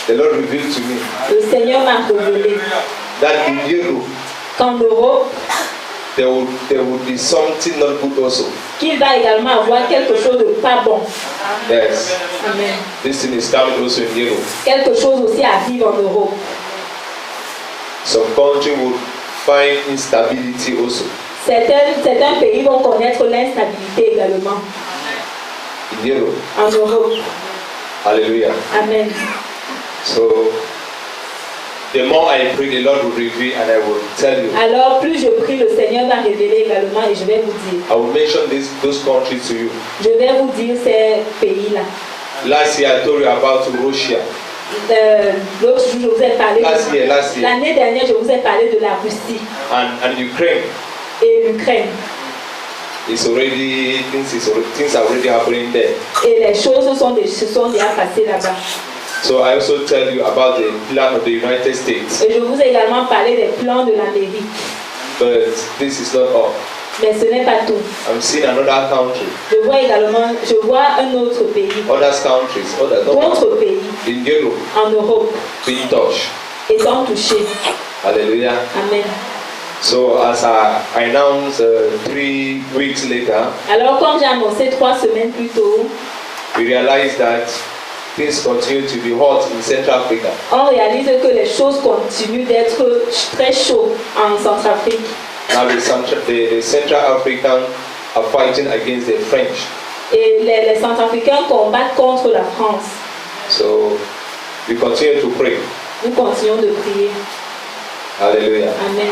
The Lord revealed to me Le Seigneur m'a révélé that in Europe qu'en Europe, there would be something not good also. qu'il va également avoir quelque chose de pas bon. Yes. Amen. This thing is coming also in Europe. Quelque chose aussi arrive en Europe. Some country would find instability also. Certains pays vont connaître l'instabilité également. In Europe. En Europe. Hallelujah. Amen. So the more I pray, the Lord will reveal and I will tell you. Alors plus je prie, le Seigneur va révéler également et je vais vous dire. I will mention those countries to you. Je vais vous dire ces pays-là. Last year I told you about Russia. L'autre jour, je vous ai parlé. Last year. L'année dernière, je vous ai parlé de la Russie. And Ukraine. Et l'Ukraine. Things are already happening there. Et les choses se sont déjà passées là-bas. So I also tell you about the plan of the United States. Et je vous ai également parlé des plans de l'Amérique. But this is not all. Mais ce n'est pas tout. I'm seeing another country. Je vois un autre pays. D'autres pays. In Europe. En Europe. Being touched. Étant touchés. Hallelujah. Amen. So as I announced 3 weeks later. Alors comme j'ai annoncé 3 semaines plus tôt. We realized that things continue to be hot in Central Africa. On réalise que les choses continuent d'être très chaudes en Centrafrique. Now the Central Africans are fighting against the French. Et les Centrafricains combattent contre la France. So we continue to pray. Nous continuons de prier. Hallelujah. Amen.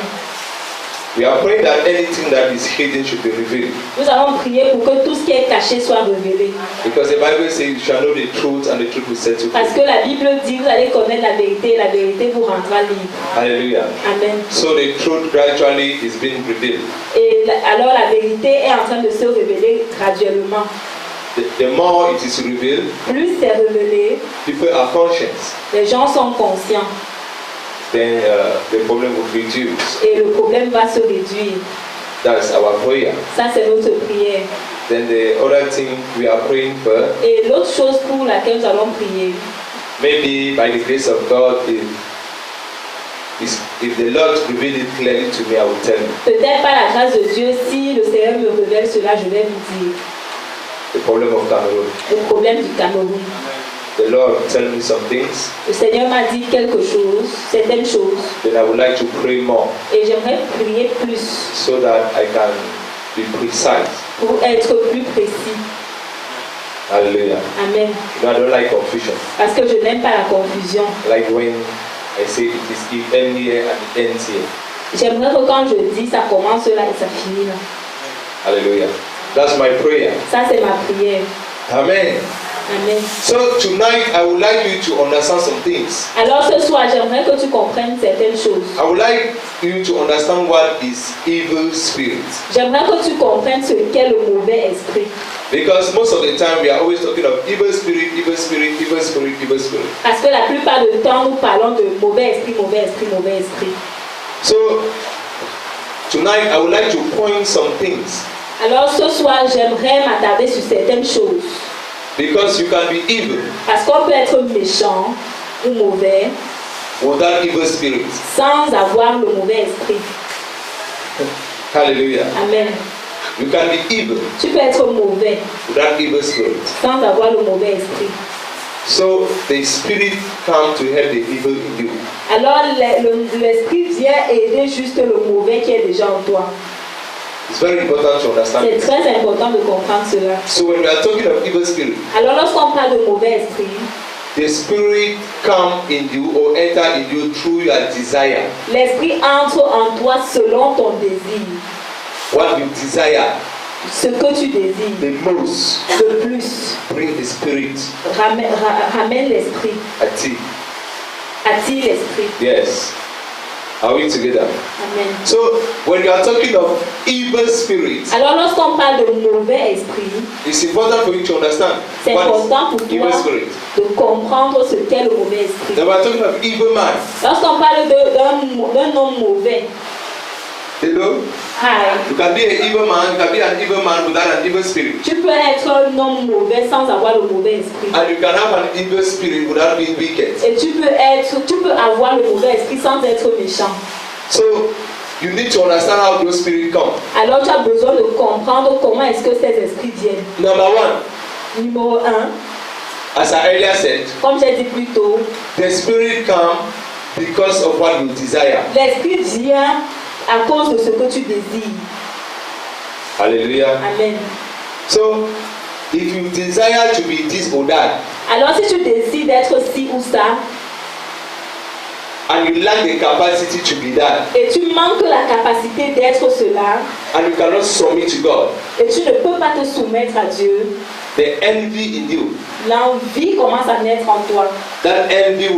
We are praying that anything that is hidden should be revealed. Nous allons prier pour que tout ce qui est caché soit révélé. Because the Bible says you shall know the truth and the truth will set you free. Parce que la Bible dit vous allez connaître la vérité et la vérité vous rendra libre. Hallelujah. Amen. So the truth gradually is being revealed. Et alors la vérité est en train de se révéler graduellement. The more it is revealed, plus c'est révélé, people are conscious. Les gens sont conscients. Then the problem will reduce. Et le problème va se réduire. That's our prayer. Ça c'est notre prière. Then the other thing we are praying for. Et l'autre chose pour laquelle nous allons prier. Maybe by the grace of God, if the Lord reveal it clearly to me, I will tell you. Peut-être par la grâce de Dieu, si le Seigneur me révèle cela, je vais vous dire. The problem of Cameroon. Le problème du Cameroun. The Lord tell me some things. Le Seigneur m'a dit quelque chose, certaines choses. Then I would like to pray more. Et j'aimerais prier plus. So that I can be precise. Pour être plus précis. Hallelujah. Amen. No, I don't like confusion. Parce que je n'aime pas la confusion. Like when I say it is the end here and it ends here. J'aimerais que quand je dis ça commence là et ça finit là. Hallelujah. That's my prayer. Ça c'est ma prière. Amen. Amen. So tonight I would like you to understand some things. Alors ce soir j'aimerais que tu comprennes certaines choses. I would like you to understand what is evil spirit. J'aimerais que tu comprennes ce qu'est le mauvais esprit. Because most of the time we are always talking of evil spirit, evil spirit, evil spirit, evil spirit. Parce que la plupart du temps nous parlons de mauvais esprit, mauvais esprit, mauvais esprit. So tonight I would like to point some things. Alors ce soir j'aimerais m'attarder sur certaines choses. Because you can be evil. Parce qu'on peut être méchant ou mauvais. Without evil spirit. Sans avoir le mauvais esprit. Hallelujah. Amen. You can be evil. Tu peux être mauvais. Without evil spirit. Sans avoir le mauvais esprit. So the spirit comes to help the evil in you. Alors l'esprit vient aider juste le mauvais qui est déjà en toi. It's very important to understand. C'est très important de comprendre cela. So when we are talking of evil spirit, alors lorsqu'on parle de mauvais esprit, the spirit come in you or enter in you through your desire. L'esprit entre en toi selon ton désir. what you desire Ce que tu désires the most, le plus, bring the spirit. ramène l'esprit, Ati. attire l'esprit. Yes. Are we together? Amen. So when you are talking of evil spirits, Alors lorsqu'on parle de mauvais esprit, it's important for you to understand c'est what important pour is evil toi spirit. de comprendre ce qu'est le mauvais esprit. Then we are talking of evil man. Lorsqu'on parle d'un homme mauvais, Hello? hi, You can be an evil man, you can be an evil man without an evil spirit. tu peux être un homme mauvais sans avoir le mauvais esprit. And you can have an evil spirit without being wicked. Et tu peux avoir le mauvais esprit sans être méchant. So you need to understand how those spirits come. Alors tu as besoin de comprendre comment est-ce que ces esprits viennent. Number one, Numéro 1, as I earlier said, comme j'ai dit plus tôt, the spirit come because of what you desire. l'esprit vient à cause de ce que tu désires. Hallelujah. Amen. So if you desire to be this or that, Alors si tu décides d'être ci ou ça, and you lack the capacity to be that, et tu manques la capacité d'être cela, and you cannot submit to God, et tu ne peux pas te soumettre à Dieu, the envy in you, l'envie commence à naître en toi. that envy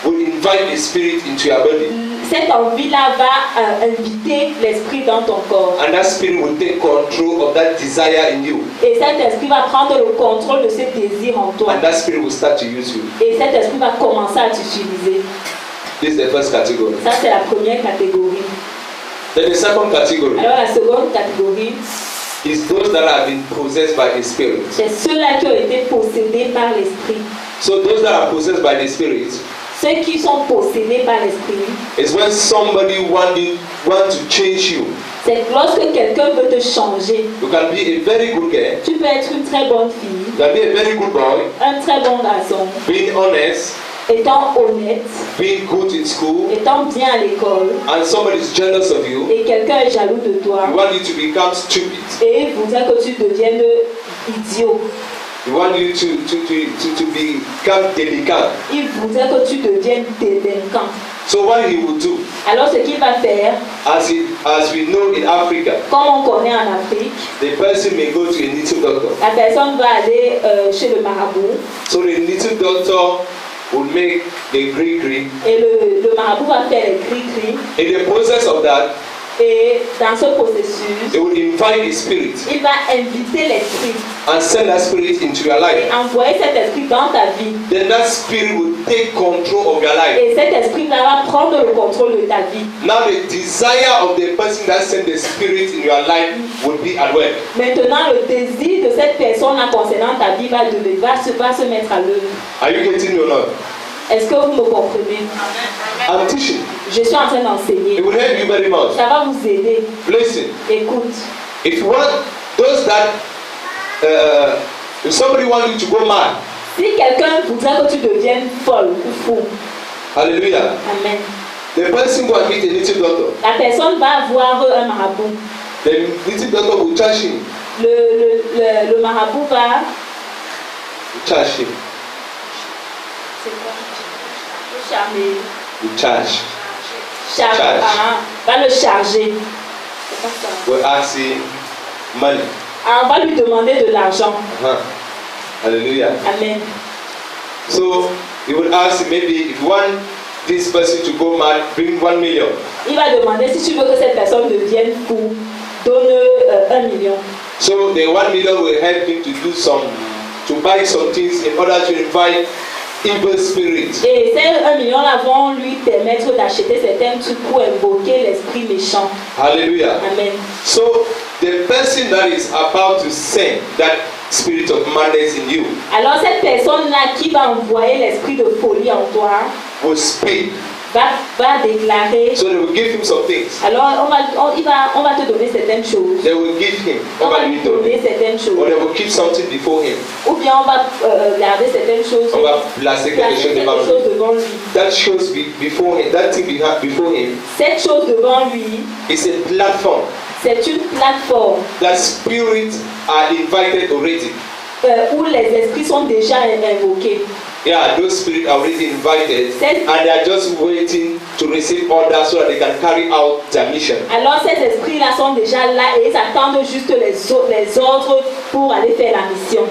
will invite the spirit into your body, Cette envie-là va inviter l'esprit dans ton corps. and that spirit will take control of that desire in you, Et cet esprit va prendre le contrôle de ce désir en toi. and that spirit will start to use you. Et cet esprit va commencer à t'utiliser. This is the first category. Ça, c'est la première catégorie. Then the second category Alors, la seconde catégorie, is those that have been possessed by the spirit. c'est ceux-là qui ont été possédés par l'esprit. So those that are possessed by the spirit Ceux qui sont possédés par l'esprit, is when somebody want to change you. c'est lorsque quelqu'un veut te changer. You can be a very good girl, Tu peux être une très bonne fille, you can be a very good boy, un très bon garçon, being honest, étant honnête, being good in school, étant bien à l'école, and somebody is jealous of you. et quelqu'un est jaloux de toi, You want you to become stupid. et il voudrait que tu deviennes idiot. You want you to become délicat. Il voudrait que tu deviennes délinquant. So what he will do, Alors ce qu'il va faire, as we know in Africa, comme on connaît en Afrique, the person may go to a native doctor. la personne va aller chez le marabout, So the native doctor will make the green. et le marabout va faire les cris-cris. In the process of that, Et dans ce processus, it will invite the spirit il va inviter l'esprit and send that spirit into your life. et envoyer cet esprit dans ta vie. Then that spirit will take control of your life. Et cet esprit-là va prendre le contrôle de ta vie. Now the desire of the person that sent the spirit in your life will be at work. Maintenant, le désir de cette personne-là concernant ta vie va se mettre à l'œuvre. Are you getting me or not? Est-ce que vous me comprenez? I'm teaching. Je suis en train d'enseigner. It will help you very much. Ça va vous aider. Listen, Écoute. if you want those that, if somebody wants you to go mad, Si quelqu'un voudrait que tu deviennes folle ou fou, hallelujah, amen. the person go and meet a native doctor. La personne va voir un marabout. The native doctor will charge him. Le marabout va. Charge him. C'est quoi? Charmer. You charge. Charge. Va le charger. C'est pas ça. We'll ask him money. Alors, on va lui demander de l'argent. Hallelujah. Amen. So he will ask him, maybe if you want this person to go mad, bring 1 million. Il va demander si tu veux que cette personne devienne fou, donne 1 million. So the 1 million will help him to buy some things in order to invite evil spirits. Et ces 1 million là vont lui permettre d'acheter certains trucs pour invoquer l'esprit méchant. Hallelujah. Amen. So the person that is about to send that spirit of madness in you Alors cette personne là qui va envoyer l'esprit de folie en toi will speak. va déclarer. So they will give him some things. Alors on va te donner certaines choses. They will give him. On va lui donner certaines Or choses. they will keep something before him. Ou bien on va garder certaines choses. On va placer quelque chose devant lui. devant lui. That shows before him. That thing before him Cette chose devant lui, is a platform. c'est une plateforme That spirits are invited already. où les esprits sont déjà invoqués. Yeah, those spirits are already invited Ces- and they are just waiting to receive orders so that they can carry out their mission. Alors ces esprits-là sont déjà là et ils attendent juste les ordres pour aller faire la mission.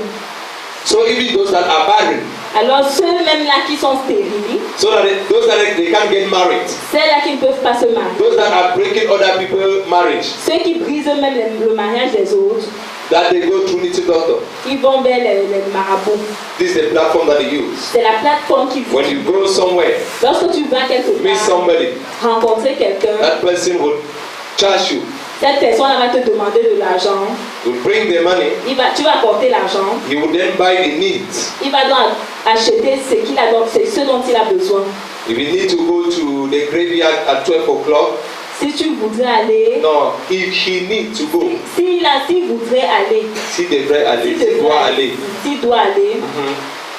So even those that are barren, Alors ceux-mêmes-là qui sont stériles, so that those that they can't get married, ceux-là qui ne peuvent pas se marier, those that are breaking other people's marriage, ceux qui brisent eux-mêmes le mariage des autres, that they go through Little Doctor. ils vont vers les marabouts. This is the platform that they use. C'est la plateforme qui When you go somewhere, lorsque tu vas quelque meet part, somebody, rencontrer quelqu'un, that person will charge you, cette personne va te demander de l'argent, will bring the money, tu vas apporter l'argent, he will then buy the needs. il va donc acheter ce dont il a besoin. If you need to go to the graveyard at 12 o'clock, Si tu voudrais aller, no, if he needs to go, s'il voudrait aller, s'il devrait aller, s'il doit aller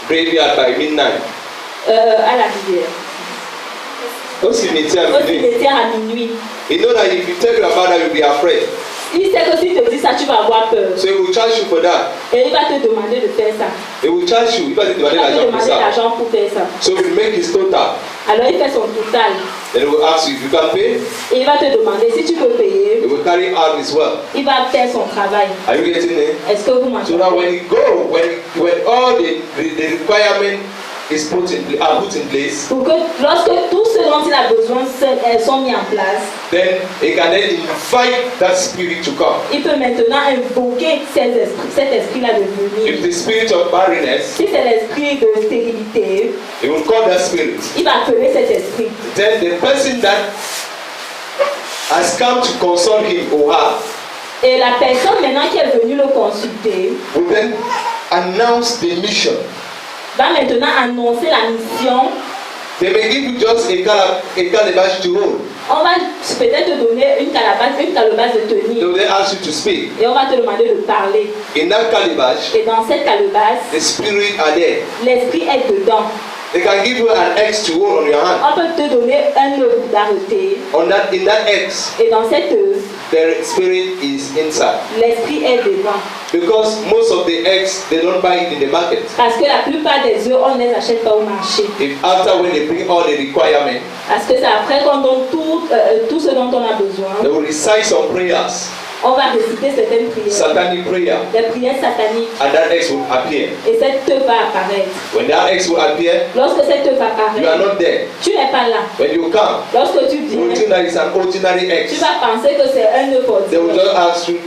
graveyard by midnight, à la rivière, au cimetière, au cimetière à minuit, you know that if you tell you about that, you'll be afraid. il sait que s'il te dit ça, tu vas avoir peur. So he will charge you for that. Et il va te demander de faire ça. He will charge you. Il va te Il demander va te l'argent pour demander ça. l'argent pour faire ça. So he will make his total. Alors il fait son total. Then he will ask you if you can pay. Et il va te demander si tu peux payer. He will carry out his work. Il va faire son travail. Are you getting it? Est-ce que vous So now m'entendez? when you go, when all the requirement is put in place, Pour que lorsque tout ce dont il a besoin sont mis en place, then he can then invite that spirit to come. il peut maintenant invoquer cet esprit-là de venir. If the spirit of barrenness, Si c'est l'esprit de stérilité, he will call that spirit. il va appeler cet esprit. Then the person that has come to consult him or her Et la personne maintenant qui est venue le consulter will then announce the mission. va maintenant annoncer la mission. They may give you just a calabash to hold. On va peut-être te donner une calebasse de They tenir will then ask you to speak. et on va te demander de parler. In that calabash, Et dans cette calebasse, the spirit are there. l'esprit est dedans. They can give you an X to hold on your hand. On peut te donner un œuf d'arrêter. In that X, Et dans cet œuf, the spirit is inside. l'esprit est dedans. Because most of the eggs, they don't buy it in the market. Parce que la plupart des œufs, on ne les achète pas au marché. If after when they bring all the requirement, Parce que c'est après qu'on donne tout ce dont on a besoin. they will recite some prayers, On va réciter certaines prières. satanic prayer, Des prières sataniques. and that X will appear. Et cet œuf va apparaître. When that X will appear, Lorsque cet œuf you are apparaît, not there. tu n'es pas là. When you come, Lorsque tu you will think viens, that it's an ordinary tu X. vas penser que c'est un œuf They will ordinaire. just ask you,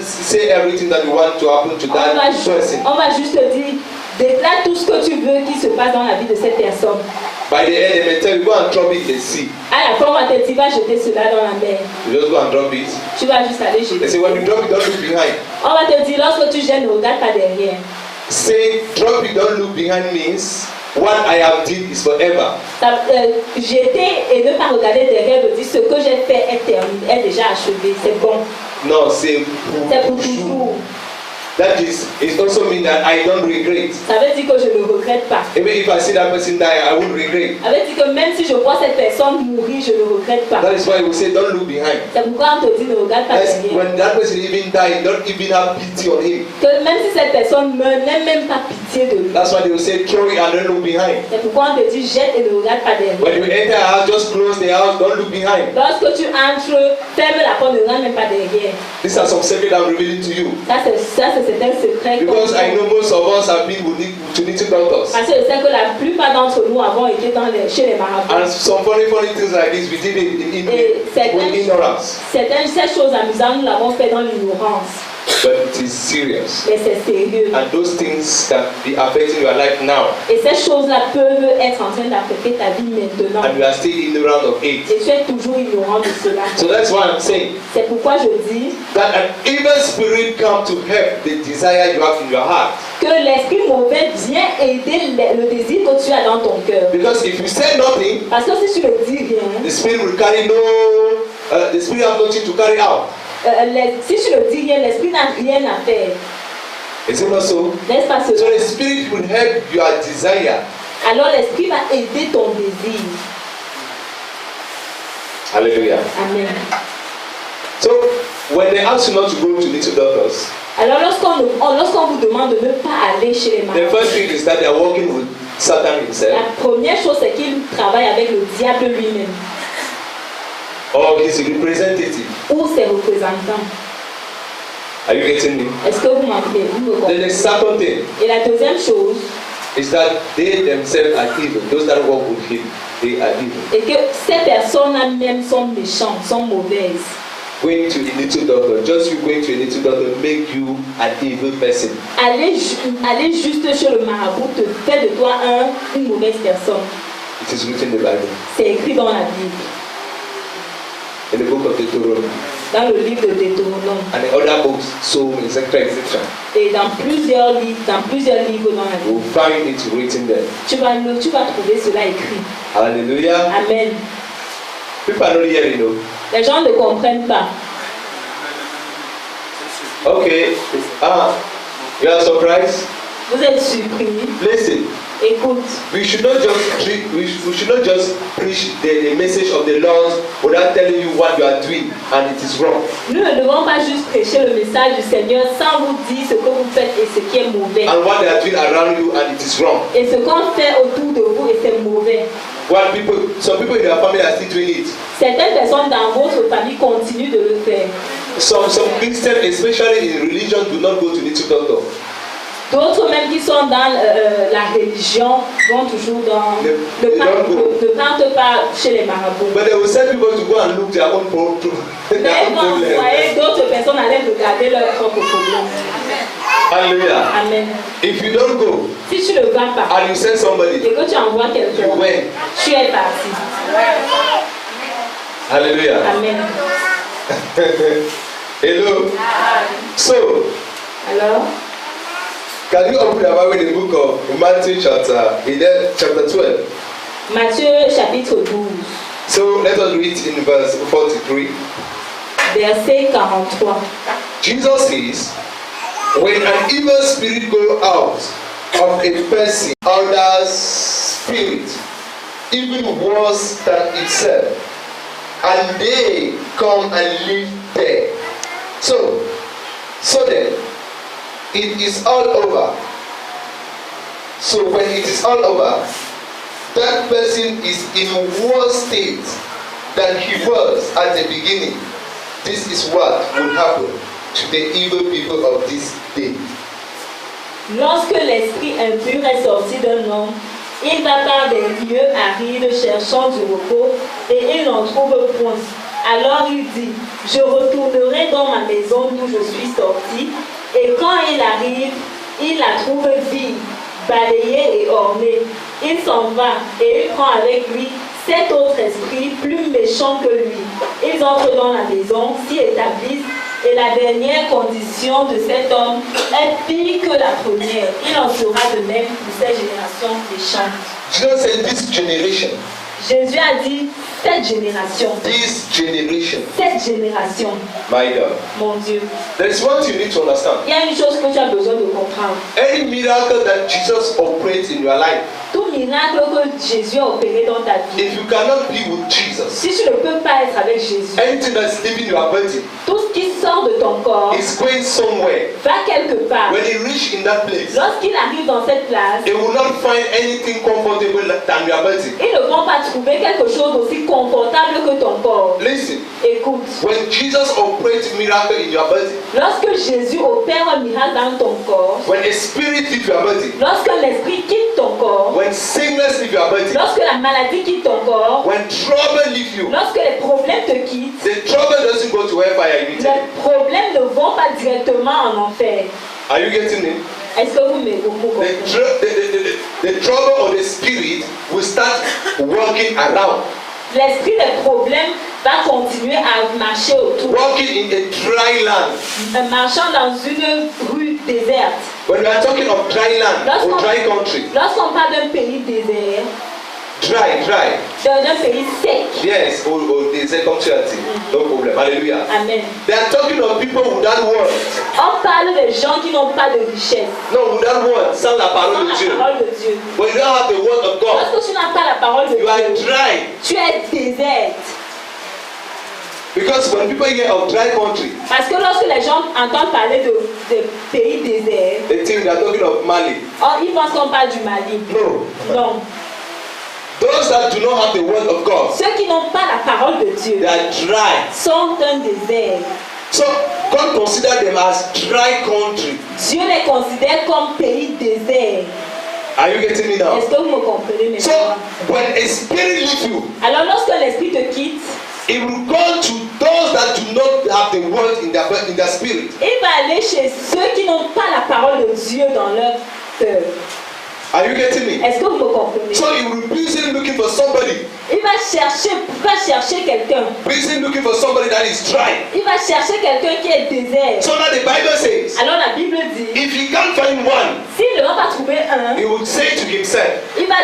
say everything that you want to happen to that person. On va juste te dire, déclare tout ce que tu veux qui se passe dans la vie de cette personne. By the end, they may tell you, go and drop it in the sea. À la fin, on va te dire, va jeter cela dans la mer. You just go and drop it. Tu vas juste aller They jeter. say, when you drop it, don't look behind. On va te dire, lorsque tu jettes, ne regarde pas derrière. Say, drop it, don't look behind means what I have did is forever. Jeter et ne pas regarder derrière veut dire ce que j'ai fait est terminé, est déjà achevé, c'est bon. No, say, C'est pour toujours. that is, it also means that I don't regret. Ça veut dire que je ne regrette pas. Even if I see that person die, I won't regret. Ça veut dire que même si je vois cette personne mourir, je ne regrette pas. That is why we say, don't look behind. C'est pourquoi on te dit ne regarde pas That's derrière. when that person even die, don't even have pity on him. Que même si cette personne meurt, n'aie même pas pitié de lui. That's why they will say, throw it and don't look behind. C'est pourquoi on te dit jette et ne regarde pas derrière. When you enter a house, just close the house, don't look behind. Lorsque tu entres, ferme la porte, ne regarde même pas derrière. These are some secrets I'm revealing to you. Ça, c'est un secret. Because I know most of us have been to little doctors. Parce que je sais que la plupart d'entre nous avons été chez les marabouts. And some funny things like this, we did it with ignorance. Ces choses amusantes, nous l'avons fait dans l'ignorance. But it is serious. Mais c'est sérieux. And those things can be affecting your life now. Et ces choses-là peuvent être en train d'affecter ta vie maintenant. And you are still ignorant of it. Et tu es toujours ignorant de cela. So that's why I'm saying C'est pourquoi je dis that an evil spirit come to help the desire you have in your heart. que l'esprit mauvais vient aider le désir que tu as dans ton cœur. Because if you say nothing, Parce que si tu ne dis rien, the spirit will carry the spirit has nothing to carry out. si tu ne dis rien, l'esprit n'a rien à faire. Is it not so? N'est-ce pas So cela? the spirit will help your desire. Alors l'esprit va aider ton désir. Hallelujah. Amen. So when they ask you not to go to little doctors, Alors lorsqu'on vous demande de ne pas aller chez les the malades, first thing is that they are working with Satan himself, La première chose, c'est qu'il travaille avec le diable lui-même or his representative. ou ses représentants. Are you getting me? Est-ce que vous m'entendez? Vous me Then comprenez? the second thing Et la deuxième chose, is that they themselves are evil. Those that walk with him, they are evil. est que ces personnes-là même sont méchantes, sont mauvaises. Going to a little doctor, just you going to a little doctor make you an evil person. Aller juste chez le marabout te fait de toi une mauvaise personne. It is written in the Bible, C'est écrit dans la Bible, in the book of Deuteronomy, dans le livre de Deutéronome and in other books, Psalm, etc., etc. et dans plusieurs livres dans la You Bible. will find it written there. Tu vas trouver cela écrit. Hallelujah. Amen. People are not hearing, you know. Les gens ne comprennent pas. Okay. You are surprised? Vous êtes surpris. Listen. Écoute, We should not just preach the message of the Lord without telling you what you are doing and it is wrong. nous ne devons pas juste prêcher le message du Seigneur sans vous dire ce que vous faites et ce qui est mauvais. And what they are doing around you and it is wrong. Et ce qu'on fait autour de vous et c'est mauvais. Some people in their family are still doing it. Certaines personnes dans votre famille continuent de le faire. Some Christians, especially in religion, do not go to little doctor. D'autres même qui sont dans la religion vont toujours ne partent pas chez les marabouts. But they will send people to go and look their own problem. Mais quand vous voyez d'autres personnes aller regarder leurs propres problèmes. Hallelujah. Amen. If you don't go Si tu ne vas pas and you send somebody, et que tu envoies quelqu'un, you went. tu es parti. Hallelujah. Amen. Hello. So, Alors, can you open your Bible in the book of Matthew chapter 12? Matthieu chapitre 12, So let us read in verse 43. verset 43. Jesus says, when an evil spirit goes out of a person, other spirit, even worse than itself, and they come and live there. So then, it is all over. So when it is all over, that person is in a worse state than he was at the beginning. This is what will happen to the evil people of this day. Lorsque l'esprit impur est sorti d'un homme, il va par des lieux arides cherchant du repos et il n'en trouve point. Alors il dit, je retournerai dans ma maison d'où je suis sorti, et quand il arrive, il la trouve vide, balayée et ornée. Il s'en va et il prend avec lui 7 autres esprits plus méchants que lui. Ils entrent dans la maison, s'y établissent, et la dernière condition de cet homme est pire que la première. Il en sera de même pour cette génération méchante. Jesus said, this generation, Jésus a dit, cette génération, my God. mon Dieu. There is one thing you need to understand. Il y a une chose que tu as besoin de comprendre. Any miracle that Jesus operates in your life, Tout miracle que Jésus a opéré dans ta vie, if you cannot be with Jesus, si tu ne peux pas être avec Jésus, anything that's leaving your body tout ce qui sort de ton corps is going somewhere. va quelque part. When he reach in that place, Lorsqu'il arrive dans cette place, he will not find anything comfortable than your body. ils ne vont pas trouver quelque chose aussi confortable que ton corps. Listen, Écoute, when Jesus operates miracle in your body, lorsque Jésus opère un miracle dans ton corps, when a spirit leaves your body, lorsque l'esprit quitte ton corps, when sickness leaves your body, lorsque la maladie quitte ton corps, when trouble leaves you, lorsque les problèmes te quittent, the trouble doesn't go to hellfire immediately. les problèmes ne vont pas directement en enfer. Are you getting me? Est-ce que vous comprenez? The trouble of the spirit will start walking around, L'esprit des problèmes va continuer à marcher autour, walking in a dry land. marchant dans une rue déserte. When we are talking of dry land or dry country, Lorsqu'on parle d'un pays désert, dry, d'un pays sec, yes, or the circumstances, no problem. Hallelujah. amen. They are talking of people without words. On parle des gens qui n'ont pas de richesse, No, without words. Sans la sans parole de la Dieu. parole de Dieu. When you don't have the word of God, Lorsque tu n'as pas la parole de you are Dieu, dry. tu es déserte. Because when people hear of dry country, Parce que lorsque les gens entendent parler de pays déserts, they think they are talking of Mali. Oh, ils pensent qu'on parle du Mali. No. Non. Those that do not have the word of God, Ceux qui n'ont pas la parole de Dieu they are dry. sont un désert. So God consider them as dry country. Dieu les considère comme pays désert. Are you getting me now? Est-ce que vous me comprenez So maintenant? when a spirit leaves you, Alors lorsque l'esprit te quitte, it will go to those that do not have the word in their spirit. il va aller chez ceux qui n'ont pas la parole de Dieu dans leur cœur. Are you getting me? Est-ce que vous me comprenez? So he will be busy looking for somebody. Il va chercher quelqu'un. Busy looking for somebody that is dry. Il va chercher quelqu'un qui est désert. So now the Bible says, Alors la Bible dit, if he can't find one, s'il ne va pas trouver un, he will say to himself, il va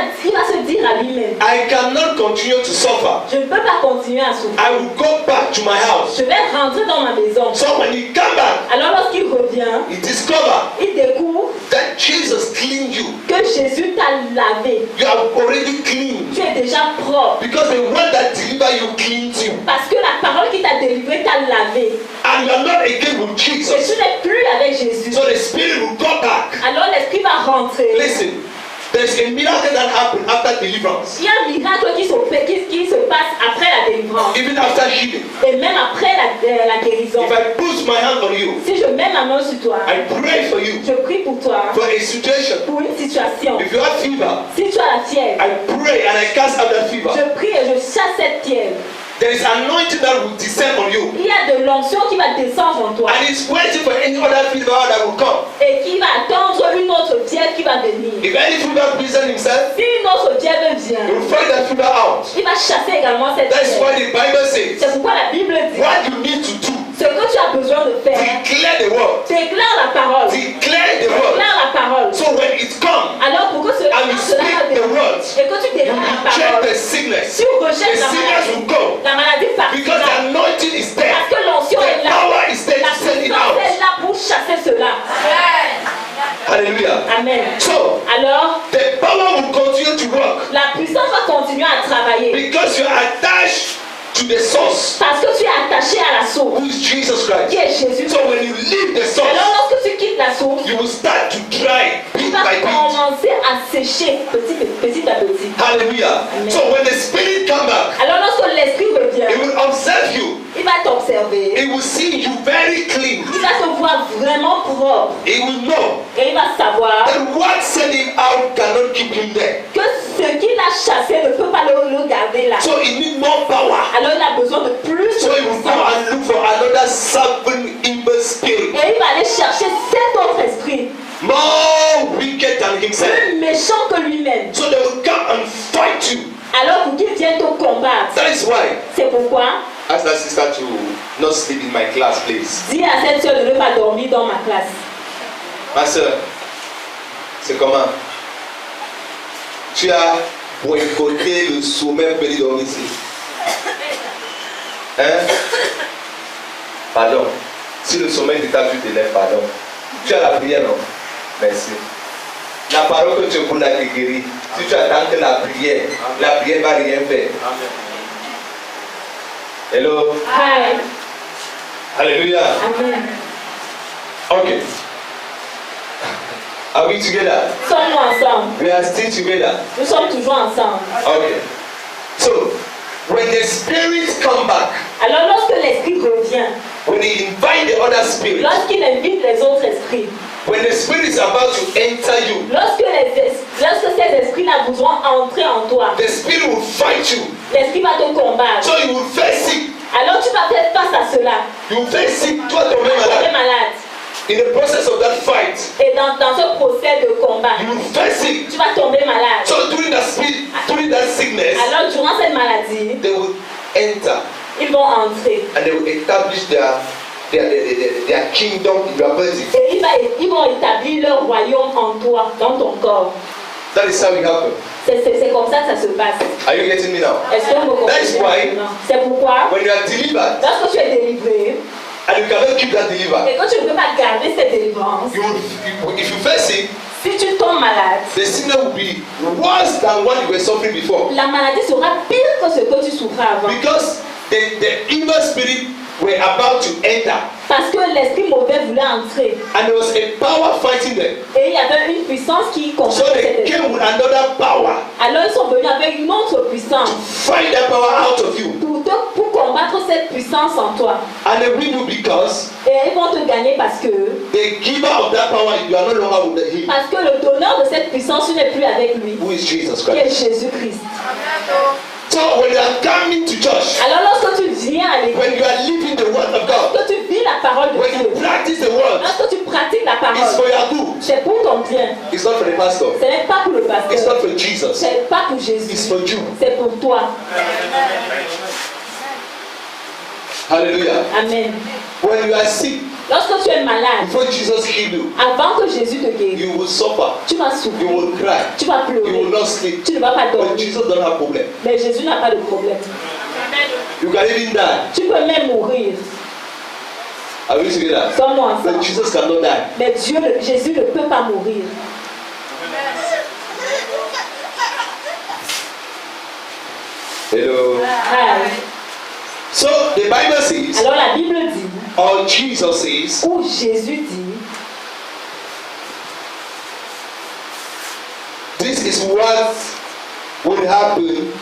se dire à lui-même, I cannot continue to suffer. je ne peux pas continuer à souffrir. I will go back to my house. Je vais rentrer dans ma maison. So when he come back, Alors lorsqu'il revient, he discover il découvre that Jesus cleaned you. que Jésus t'a lavé. You are already clean. Tu es déjà propre. Because the one that deliver you cleans you. Parce que la parole qui t'a délivré t'a lavé. And you are not again with Et Jesus. tu n'es plus avec Jésus. So the spirit will go back. Alors l'esprit va rentrer. Listen, there's a miracle that happened after deliverance. Il y a un miracle qui se passe après la délivrance. Even after healing. Et même après la guérison. If I put my hand on you, Si je mets ma main sur toi, I pray for you je prie pour toi, for a situation. pour une situation. If you have fever, Si tu as la fièvre, I pray and I cast out that fever. je prie et je chasse cette fièvre. There is anointing that will descend on you. Il y a de l'onction qui va descendre en toi And it's waiting for any other fever that will come. et qui va attendre une autre fièvre qui va venir. If any fever presents himself, Si une autre fièvre vient, he will find that fever out. il va chasser également cette That's fièvre. why the Bible says, C'est pourquoi la Bible dit, what you need to do, ce que tu as besoin de faire, declare the word. déclare la parole. Declare the word. Déclare la parole. So when it comes Alors pour que cela and you va speak the venir word, et que tu you déclares la reject parole, the sickness. si on rejette The la sickness will maladie, go. la maladie partira. Because the anointing is there. Parce que l'onction est The là. power is there La to send it puissance out. est là pour chasser cela. Hallelujah. Amen. So Alors, the power will continue to work la puissance va continuer à travailler because you are attached to the source, parce que tu es attaché à la source who is Jesus qui Christ. est Jésus. So when you leave the source, Alors lorsque tu quittes la source, you will start to dry tu bit vas by bit. commencer à sécher petit à petit. Hallelujah. Amen. So when the spirit come back, Alors lorsque l'esprit it revient, will observe you. il va t'observer, It will see you very clean. il va te voir vraiment propre It will know et il va savoir that what sent him out cannot keep him there. que ce qu'il a chassé ne peut pas le garder là. So he needs more power. Alors il a besoin de plus So he de will go puissance. and look for another seven evil spirit, Et il va aller chercher cet autre esprit, more wicked than himself. plus méchant que lui-même. So they will come and fight you. Alors pour qu'il vienne te combattre. That is why. C'est pourquoi, Ask that sister to not sleep in my class, please. dis à cette soeur de ne pas dormir dans ma classe. Ma soeur, c'est comment? Tu as boycotté le sommet péridormicile. Hein? Pardon. Si le sommeil de ta vie t'élève, pardon. Tu as la prière, non? Merci. La parole que tu écoutes là te guérit. Si tu attends que la prière va rien faire. Hello? Hi. Hallelujah. Amen. Okay. Are we together? Sommes-nous ensemble? We are still together. Nous sommes toujours ensemble. Okay. So, when the spirits come back, Alors lorsque l'esprit revient, when he invite the other spirit, lorsqu'il invite les autres esprits, when the spirit is about to enter you, lorsque ces esprits-là voudront entrer en toi, the spirit will fight you. l'esprit va te combattre. So you will face sick. Alors tu vas faire face à cela. You will face sick. Toi, tomber Tu es malade. malade. In the process of that fight, Et dans ce procès de combat, you will face sick. tu vas tomber malade. So during that sickness, Alors durant cette maladie, they will enter ils vont entrer. and they will establish their kingdom in your body. Et ils vont établir leur royaume en toi, dans ton corps. That is how it happens. C'est comme ça que ça se passe. Are you getting me now? Est-ce que vous That's comprenez why maintenant? C'est pourquoi, when you are delivered lorsque tu es délivré, and you cannot keep that delivered, et que tu ne peux pas garder cette délivrance, if you face it, si tu tombes malade, the sickness will be worse than what you were suffering before. la maladie sera pire que ce que tu souffrais avant. Because the evil spirit were about to enter. Parce que l'esprit mauvais voulait entrer. And there was a power fighting them. Et il y avait une puissance qui So combattait they cet esprit. came with another power. Alors ils sont venus avec une autre puissance Fight that power out of you. pour combattre cette puissance en toi. And they win you because Et ils vont te gagner parce que the giver of that power, you are no longer with him. Parce que le donneur de cette puissance, tu n'es plus avec lui, Who is Jesus qui est Christ? Jésus-Christ. So when you are coming to church, Alors lorsque tu viens à l'église, when you are living the word of God, lorsque tu vis la parole de when you Dieu, practice the word, lorsque tu pratiques la it's parole, for your good. c'est pour ton bien. It's not for the pastor. Ce n'est pas pour le It's pasteur, not for Jesus. ce n'est pas pour It's Jésus, for you. c'est pour toi. Hallelujah. Amen. When you are sick, Lorsque tu es malade, before Jesus heal you, avant que Jésus te guérisse, you will suffer. tu vas You souffrir, will cry. tu vas You will pleurer, not sleep. tu ne vas pas But dormir. Jesus don't have problem. Mais Jésus n'a pas de problème. You can even die. Tu peux même mourir, Are we together? comme moi But ensemble. Jesus cannot die. Mais Jésus ne peut pas mourir. Hello. Ah. So the Bible says, Alors la Bible dit, or Jesus says, où Jésus dit, this is what will happen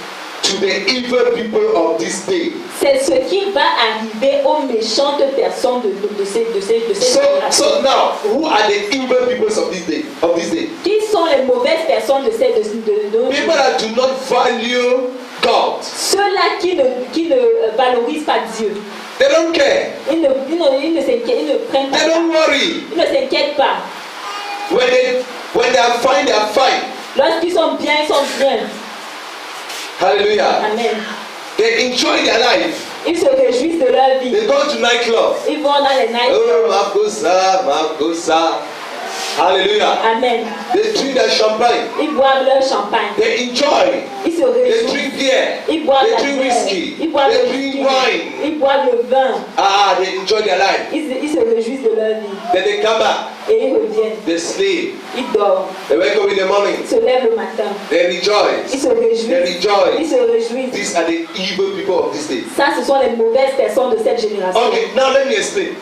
to the evil people of this day. c'est ce qui va arriver aux méchantes personnes de ces So générations. now, who are the evil people of this day? Qui sont les mauvaises personnes de ces People that do not value God. Ceux-là qui ne valorisent pas Dieu. They don't care. Ils ne s'inquiètent, ils ne prennent pas. They don't worry. Ils ne s'inquiètent pas. When they are fine, they are fine. Lorsqu'ils sont bien, ils sont bien. Hallelujah. Amen. They enjoy their life. Ils se réjouissent de leur vie. They go to nightclub. Ils vont dans les night. Oh, Makosa. Hallelujah. Amen. They drink their champagne. Ils boivent leur champagne. They enjoy. Ils se They réjouissent. drink beer. Ils boivent They la drink bière. whiskey. Ils boivent They le drink whisky. wine. Ils boivent le vin. They enjoy their life. Ils se réjouissent de leur vie. Then they come back. Et ils reviennent. They sleep. Ils dorment. They wake up in the morning. Ils se lèvent le matin. They Ils rejoice. se réjouissent. They rejoice. Ils se réjouissent. These are the evil people of this day. Ça, ce sont les mauvaises personnes de cette génération. Okay, now let me explain.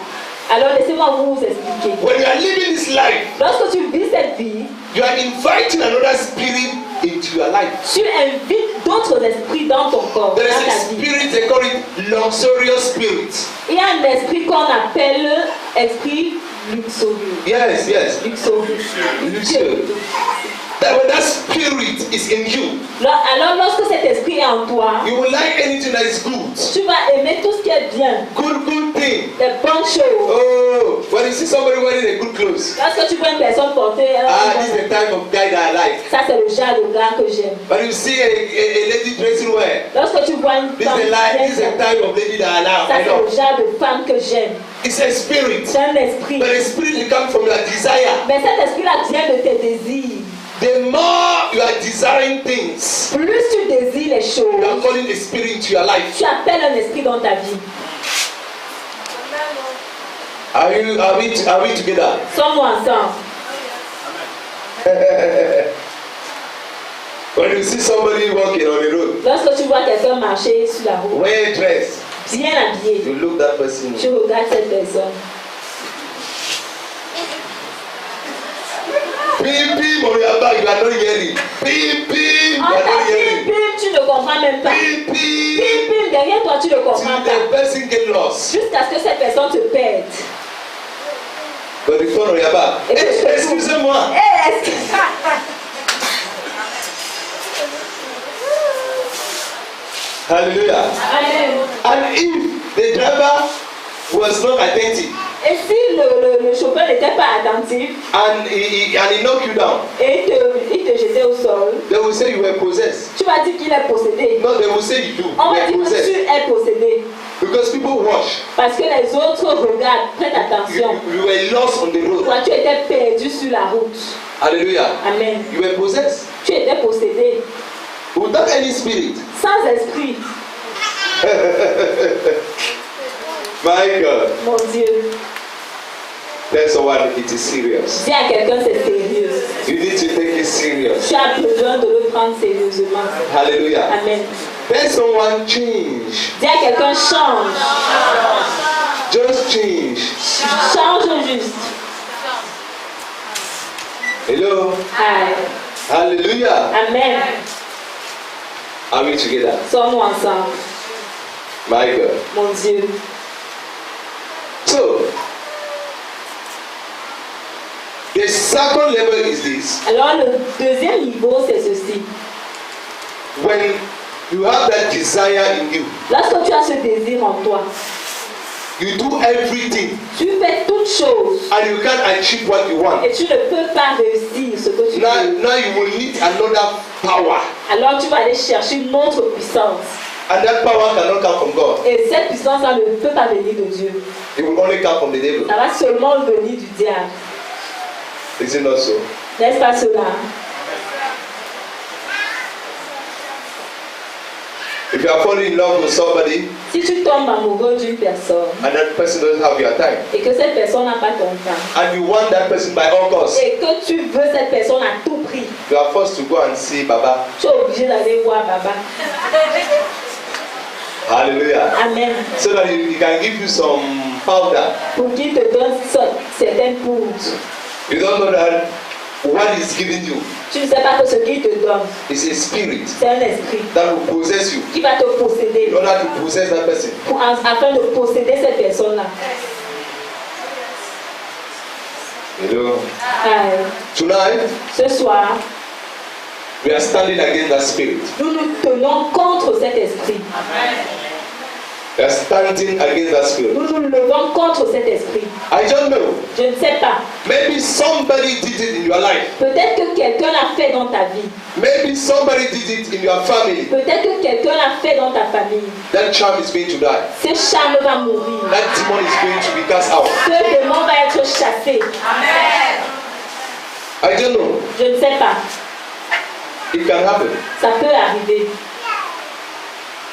Alors, laissez-moi vous expliquer. When you are living this life, Lorsque tu vis cette vie, you are inviting another spirit into your life. tu invites d'autres esprits dans ton corps, dans There is ta a vie. spirit, they call it luxurious spirit. Il y a un esprit qu'on appelle esprit luxurieux. Yes, yes. Luxurieux. That when that spirit is in you, Alors, lorsque cet esprit est en toi, you will like anything that is good. tu vas aimer tout ce qui est bien, Good thing. les bonnes choses. Oh, when you see somebody wearing a good clothes, Lorsque tu vois une personne porter this is the type of guy that I like. ça, c'est le genre de gars que j'aime. But you see a lady dressing well, Lorsque tu vois une this femme is the bien, type of lady that I ça, like. I c'est know. le genre de femme que j'aime. It's a spirit. C'est un esprit. But the spirit will come from your desire. Mais cet esprit-là vient de tes désirs. The more you are desiring things, Plus tu désires les choses, you are calling a spirit into your life. tu appelles un esprit dans ta vie. Are we together? Sommes-nous ensemble. When you see somebody walking on the road, Lorsque tu vois quelqu'un marcher sur la route, well dressed, bien habillé, you look that person. tu regardes cette personne. Pim pim on your back, you are not hearing. Pim pim, you En are ta not pim hearing. pim, tu ne comprends même pas. Pim Pim pim, pim, derrière toi, tu ne comprends till the pas. person get lost. Jusqu'à ce que cette personne te perde. But the phone on your back. Excusez-moi. Eh, Hallelujah. Amen. And if the driver was not attentive Et si le chauffeur n'était pas attentif and he knocked you down, et il te jetait au sol, they will say you were possessed. tu vas dire qu'il est possédé. No, they will say you do. On You va were dire que possessed. tu es possédé. Because people watch. Parce que les autres regardent, prennent attention. You were lost on the road. Toi, tu étais perdu sur la route. Hallelujah. Amen. You were possessed. Tu étais possédé. Without any spirit. Sans esprit. My God. Mon Dieu. Tell someone it is serious. Dis à quelqu'un c'est sérieux. You need to take it serious. Tu as besoin de le prendre sérieusement. Hallelujah. Amen. Tell someone change. Dis à quelqu'un change. Just change. Change juste. Hello. Amen. Hallelujah. Amen. Are we together? Sommes-nous ensemble. My God. Mon Dieu. So, the second level is this. Alors le deuxième niveau, c'est ceci. When you have that desire in you, Lorsque tu as ce désir en toi, you do everything tu fais toutes choses and you can't achieve what you want. et tu ne peux pas réussir ce que tu Now veux. you will need another power. Alors tu vas aller chercher une autre puissance. And that power cannot come from God. Et cette puissance-là ne peut pas venir de Dieu. It will only come from the devil. Ça va seulement venir du diable. Is it not so? N'est-ce pas cela? If you are falling in love with somebody Si tu tombes amoureux d'une personne and that person doesn't have your time, et que cette personne n'a pas ton temps and you want that person by all costs, et que tu veux cette personne à tout prix, you are forced to go and see Baba. tu es obligé d'aller voir Baba. Hallelujah. Amen. So that he can give you some powder. Pour qu'il te donne certaines poudres. You don't know that what he's giving you Tu ne sais pas que ce qu'il te donne, is a spirit c'est un esprit that will possess you qui va te posséder in order to possess that person. afin de posséder cette personne-là. Hello. Euh, Tonight, ce soir, we are standing against that spirit. nous nous tenons contre cet esprit. We are standing against that spirit. Nous nous levons contre cet esprit. I don't know. Je ne sais pas. Maybe somebody did it in your life. Peut-être que quelqu'un l'a fait dans ta vie. Maybe somebody did it in your family. Peut-être que quelqu'un l'a fait dans ta famille. That charm is going to die. Ce charme va mourir. That demon is going to be cast out. Ce démon va être chassé. I don't know. Je ne sais pas. It can happen. Ça peut arriver.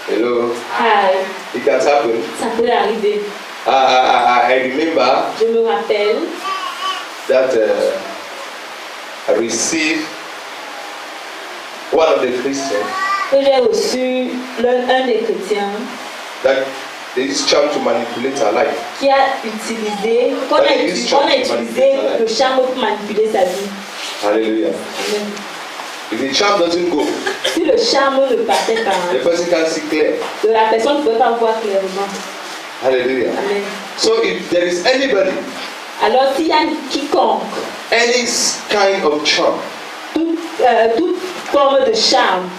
Hello. Hi. It can happen. Ça peut arriver. I remember Je me rappelle that I received one of the Christians que j'ai reçu un des chrétiens that they used charm to manipulate our life. qui a utilisé, qu'on a utilisé le charme pour manipuler sa vie. Hallelujah. Amen. If the charm doesn't go, Si le charme ne partait pas, the person can't see clear. la personne ne peut pas voir clairement. Hallelujah. Amen. So if there is anybody, Alors s'il y a quiconque, any kind of charm toute forme de charme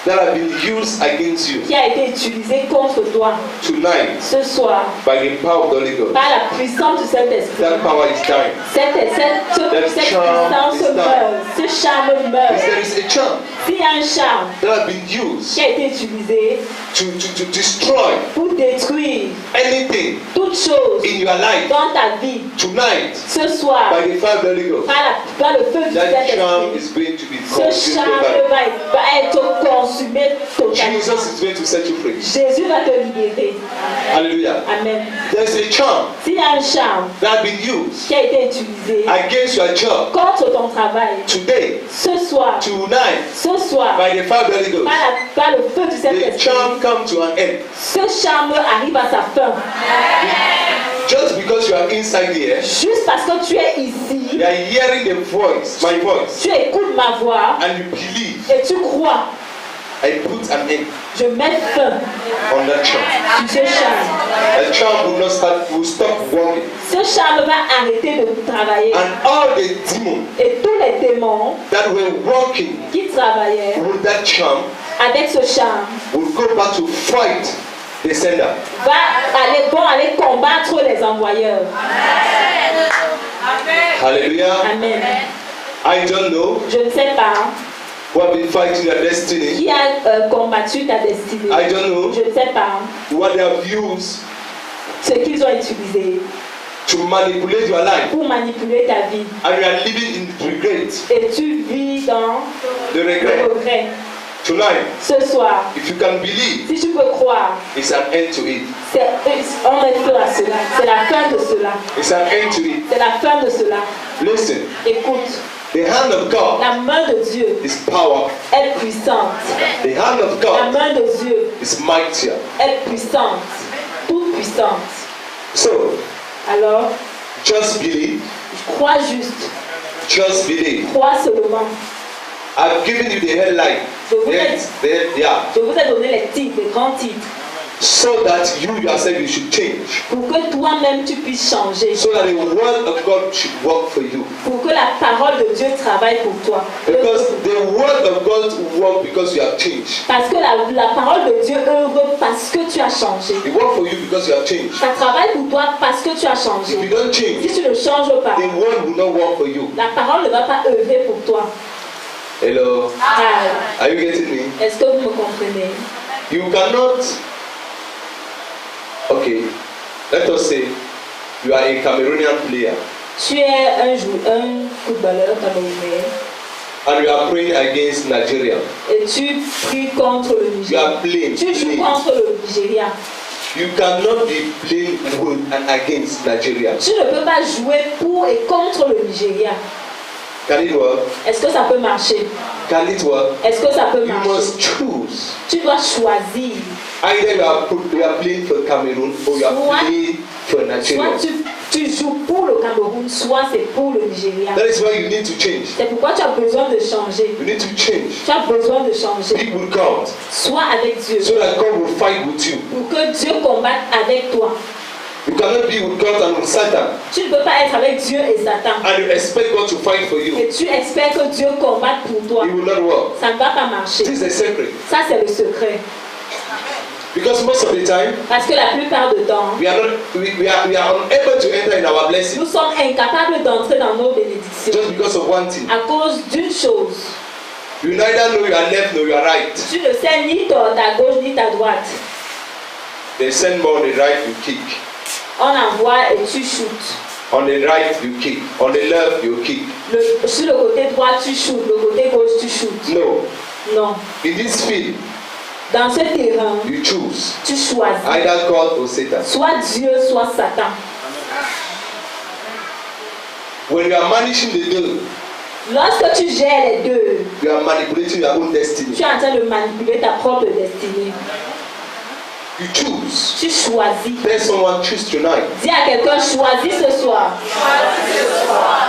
that have been used against you qui a été utilisé contre toi tonight ce soir by the power of the Holy Ghost, par la puissance de cet esprit, that power is dying. cette puissance meurt, ce charme If meurt. there is a charm S'il y a un charme that has been used qui a été utilisé to destroy pour détruire anything toute chose in your life dans ta vie tonight ce soir by the fire of the Holy Ghost, par le feu du that charm Saint-Esprit, is going to be ce consumed charme totally. va être consumé totalement. Jesus is going to set you free. Jésus va te libérer. Hallelujah. Amen. There's a charm S'il y a un charme that has been used qui a été utilisé against your job contre ton travail today, ce soir, tonight, ce soir, by the fire of the Holy Ghost, par le feu du the Saint-Esprit, charm comes to an end. ce charme arrive à sa fin. Just because you are inside here, Juste parce que tu es ici, you are hearing the voice, my voice, tu écoutes ma voix and you believe, et tu crois. I put an end Je mets fin on that charm. sur ce charme. That charm will stop working. Ce charme va arrêter de travailler. And all the demons Et tous les démons that were working qui travaillaient with that charm avec ce charme will go back to fight the sender. vont aller combattre les envoyeurs. Hallelujah. Amen. I don't know Je ne sais pas who have been fighting your destiny. qui a combattu ta destinée. I don't know Je ne sais pas what they have used ce qu'ils ont utilisé to manipulate your life. pour manipuler ta vie. And you are living in regret. Et tu vis dans The le regret. regret. Tonight, Ce soir, if you can believe, si tu peux croire, it's an end to it. on met fin à cela. C'est la fin de cela. It's an end to it. C'est la fin de cela. Listen, Écoute, the hand of God la main de Dieu is powerful. est puissante. The hand of La God main de Dieu is mightier. est puissante. Toute puissante. So, Alors, just believe. crois juste. Just believe. Crois seulement. I've given you the headline. Je vous ai donné les titres, les grands titres. So that you yourself you should change. Pour que toi-même tu puisses changer. So that the word of God should work for you. Pour que la parole de Dieu travaille pour toi. Because the word of God work because you have changed. Parce que la parole de Dieu œuvre parce que tu as changé. It work for you because you have changed. Ça travaille pour toi parce que tu as changé. If you don't change, Si tu ne changes pas, the word will not work for you. la parole ne va pas œuvrer pour toi. Hello. Ah, Are you getting me? est-ce que vous me comprenez? You cannot. Okay. Let us say you are a Cameroonian player Tu es un footballeur camerounais and you are praying against Nigeria. et tu pries contre le You Nigeria. are playing. Tu joues contre le Nigeria. You cannot be playing with and against Nigeria. Tu ne peux pas jouer pour et contre le Nigeria. Can it work? Est-ce que ça peut marcher? Can it work? Est-ce que ça peut You marcher? must choose. Tu dois choisir. Either you are playing for Cameroon or you are playing for Nigeria. Soit tu joues pour le Cameroun, soit c'est pour le Nigeria. That is why you need to change. C'est pourquoi tu as besoin de changer. You need to change. Tu as besoin de changer. Be with God Sois avec Dieu. so that God will fight with you. Pour que Dieu combatte avec toi. You cannot be with God and with Satan Tu ne peux pas être avec Dieu et Satan. and you expect God to fight for you. Et tu espères que Dieu combatte pour toi. It will not work. Ça ne va pas marcher. This is a secret. Ça, c'est le secret. Because most of the time Parce que la plupart du temps, we are unable to enter in our blessing nous sommes incapables d'entrer dans nos bénédictions just because of one thing. à cause d'une chose. You neither know you are left nor you are right. Tu ne sais ni ta gauche ni ta droite. They send more on the right, you kick. On envoie et tu shootes. On the right, you kick. On the left, you kick. Sur le côté droit, tu shootes. Le côté gauche, tu shootes. No. Non. In this field, Dans ce terrain, you choose tu choisis. either God or Satan. Soit Dieu, soit Satan. When you are managing the deux, Lorsque tu gères les deux, you are manipulating your own destiny. tu es en train de manipuler ta propre destinée. You choose. Tu choisis. Let someone choose tonight. Dis à quelqu'un, choisis ce soir.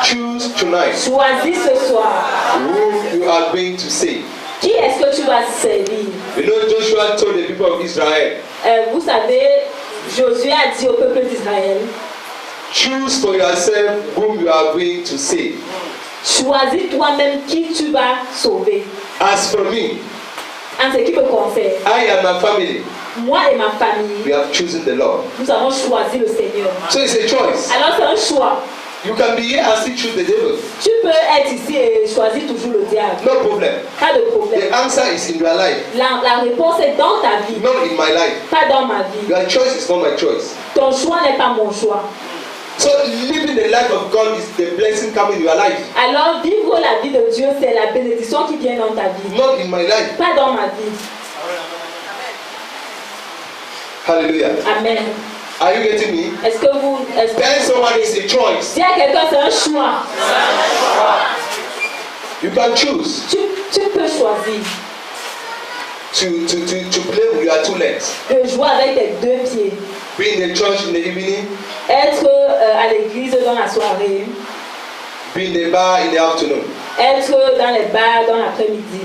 Choose tonight Choisis ce soir. whom you are going to save. Qui est-ce que tu vas servir? You know, Joshua told the people of Israel, Vous savez, Josué a dit au peuple d'Israël, choose for yourself whom you are going to save. choisis toi-même qui tu vas sauver. As for me, En ce qui me concerne, I and my family, moi et ma famille, we have chosen the Lord. nous avons choisi le Seigneur. So it's a choice. Alors c'est un choix. You can be here and still choose the devil. Tu peux être ici et choisir toujours le diable. No problem. Pas de problème. The answer is in your life, La réponse est dans ta vie, not in my life. pas dans ma vie. Your choice is not my choice. Ton choix n'est pas mon choix. So living the life of God is the blessing coming in your life, Alors vivre la vie de Dieu, c'est la bénédiction qui vient dans ta vie, not in my life. pas dans ma vie. Hallelujah. Amen. Are you getting me? Est-ce que vous... Tell someone it's a choice. Dis à quelqu'un, c'est un choix. You can choose Tu peux choisir to play with your two legs. de jouer avec tes deux pieds. Be in the church in the evening, Être à l'église dans la soirée. be in the bar in the afternoon. Être dans les bars dans l'après-midi.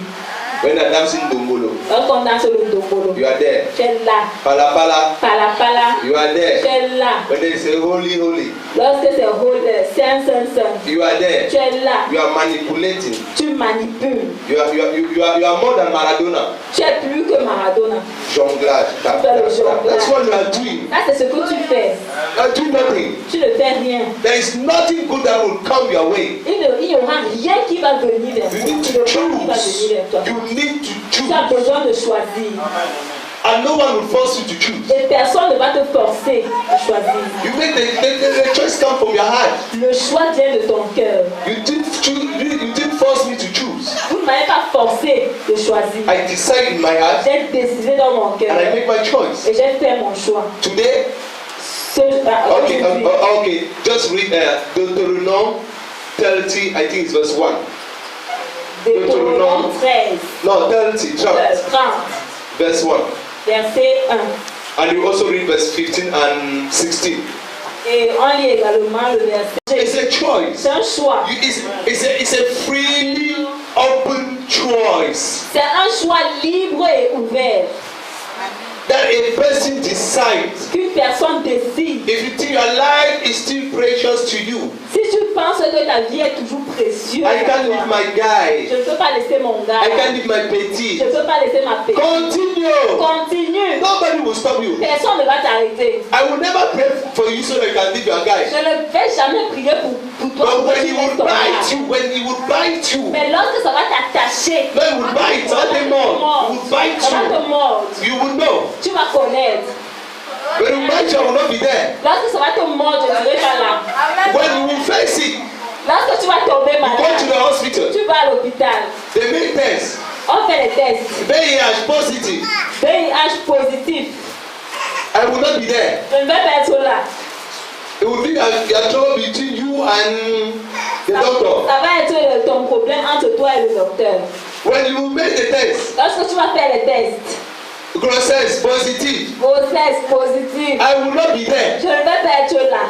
When they're dancing Dongolo, Lorsqu'on danse le dombolo, you are there. tu es là. Pala pala, Pala pala, you are tu there. es là. When they say holy holy, Lorsque c'est saint, saint, saint, you are there. tu es là. You are manipulating. Tu manipules. You are more than Maradona. Tu es plus que Maradona. Jonglage. That's what you are doing. Ça, c'est ce que tu fais. You are doing nothing. Tu ne fais rien. There is nothing good that will come your way. Il n'y aura rien qui va venir vers You toi. need Tu to ne qui va venir choose. vers toi. You need to Tu as choose. besoin de choisir. And no one will force you to choose. Et personne ne va te forcer à choisir. You make the choice come from your heart. Le choix vient de ton cœur. You didn't force me to choose. Vous ne m'avez pas forcé de choisir. I decide in my heart J'ai décidé dans mon cœur. and I make my choice. Et j'ai fait mon choix. Today, Aujourd'hui, okay, just read Deuteronomy 30, I think it's verse 1. Deutéronome 13, No, 30, 30, verse 1. verset 1. And you also read verse 15 and 16. Et on lit également le verset. It's a choice. C'est un choix. It's a freely open choice C'est un choix libre et ouvert. that a person decides. Qu'une personne décide. If you think your life is still precious to you, Si tu penses que ta vie est toujours précieuse, I can't leave my guy. je ne peux pas laisser mon gars. I can't leave my Je petite. ne peux pas laisser ma petite. Continue. Continue. Nobody will stop you. Personne ne va t'arrêter. I will never pray for you so that you can leave your guy. Je ne vais jamais prier pour toi. But pour when que he tu will laisses ton bite gars. you, when he will bite you, Mais lorsque ça va t'attacher, no, he will bite. Not anymore. He will bite ça va te you. mordre. You will know. Tu vas connaître. When he will bite you, I will not be there. Lorsque ça va te mordre, je ne serai pas là. When you will face it, Lorsque tu vas tomber you go to malade, the hospital. tu vas à l'hôpital. They make tests. On fait les tests. VIH positive. VIH positif. I will not be there. Je ne vais pas être là. It will be a trouble between you and the Ça, doctor. ça va être ton problème entre toi et le docteur. When you make the test, Lorsque tu vas faire les tests, grossesse positive. grossesse positive, I will not be there. je ne vais pas être là.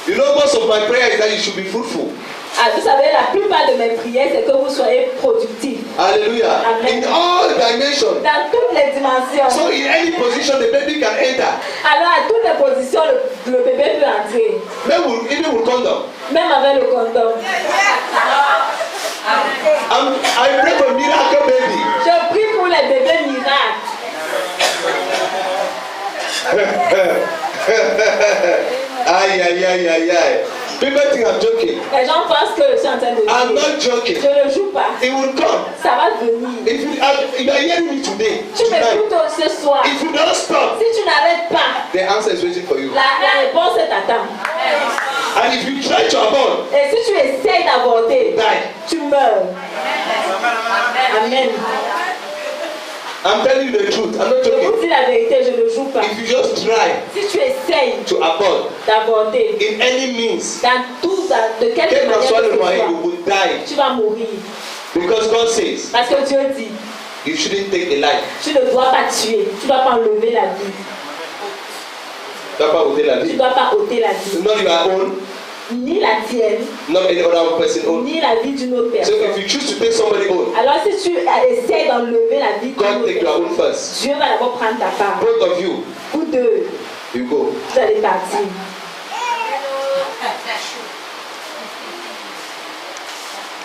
You know, most of my prayer is that you should be fruitful. Ah, vous savez, la plupart de mes prières, c'est que vous soyez productifs. Hallelujah. Amen. In all dimensions. Dans toutes les dimensions. So in any position the baby can enter. Alors, à toutes les positions, le bébé peut entrer. Even with condom. Même avec le condom. I pray for miracle baby. Je prie pour les bébés miracles. Aïe. People think I'm joking. Les gens pensent que je suis en train de I'm jouer. not joking. Je ne joue pas. It will come. Ça va venir. If you are hearing me today, Tu tonight, m'écoutes ce soir. if you don't stop, Si tu n'arrêtes pas, the answer is waiting for you. la réponse est à temps. And if you try to abort, Et si tu essayes d'avorter, die. tu meurs. Amen. I'm telling you the truth. I'm not Je vous joking. dis la vérité, je ne joue pas. If you just try Si tu essayes to abort d'avorter, in any means, dans tout, de quelque quel que manière soit que le ce moyen, soit, you will die. tu vas mourir. Because God says Parce que Dieu dit, you shouldn't take a life. tu ne dois pas tuer, tu ne dois pas enlever la vie. Tu dois pas ôter la Tu ne vie. dois pas ôter la vie. Not your own, Ni la tienne, not any other person own. ni la vie d'une autre So personne. if you choose to take somebody own, Alors si tu essaies d'enlever la vie d'une God autre take your personne, own first. Dieu va d'abord prendre ta part. Both of you, Vous deux, you go. vous allez partir.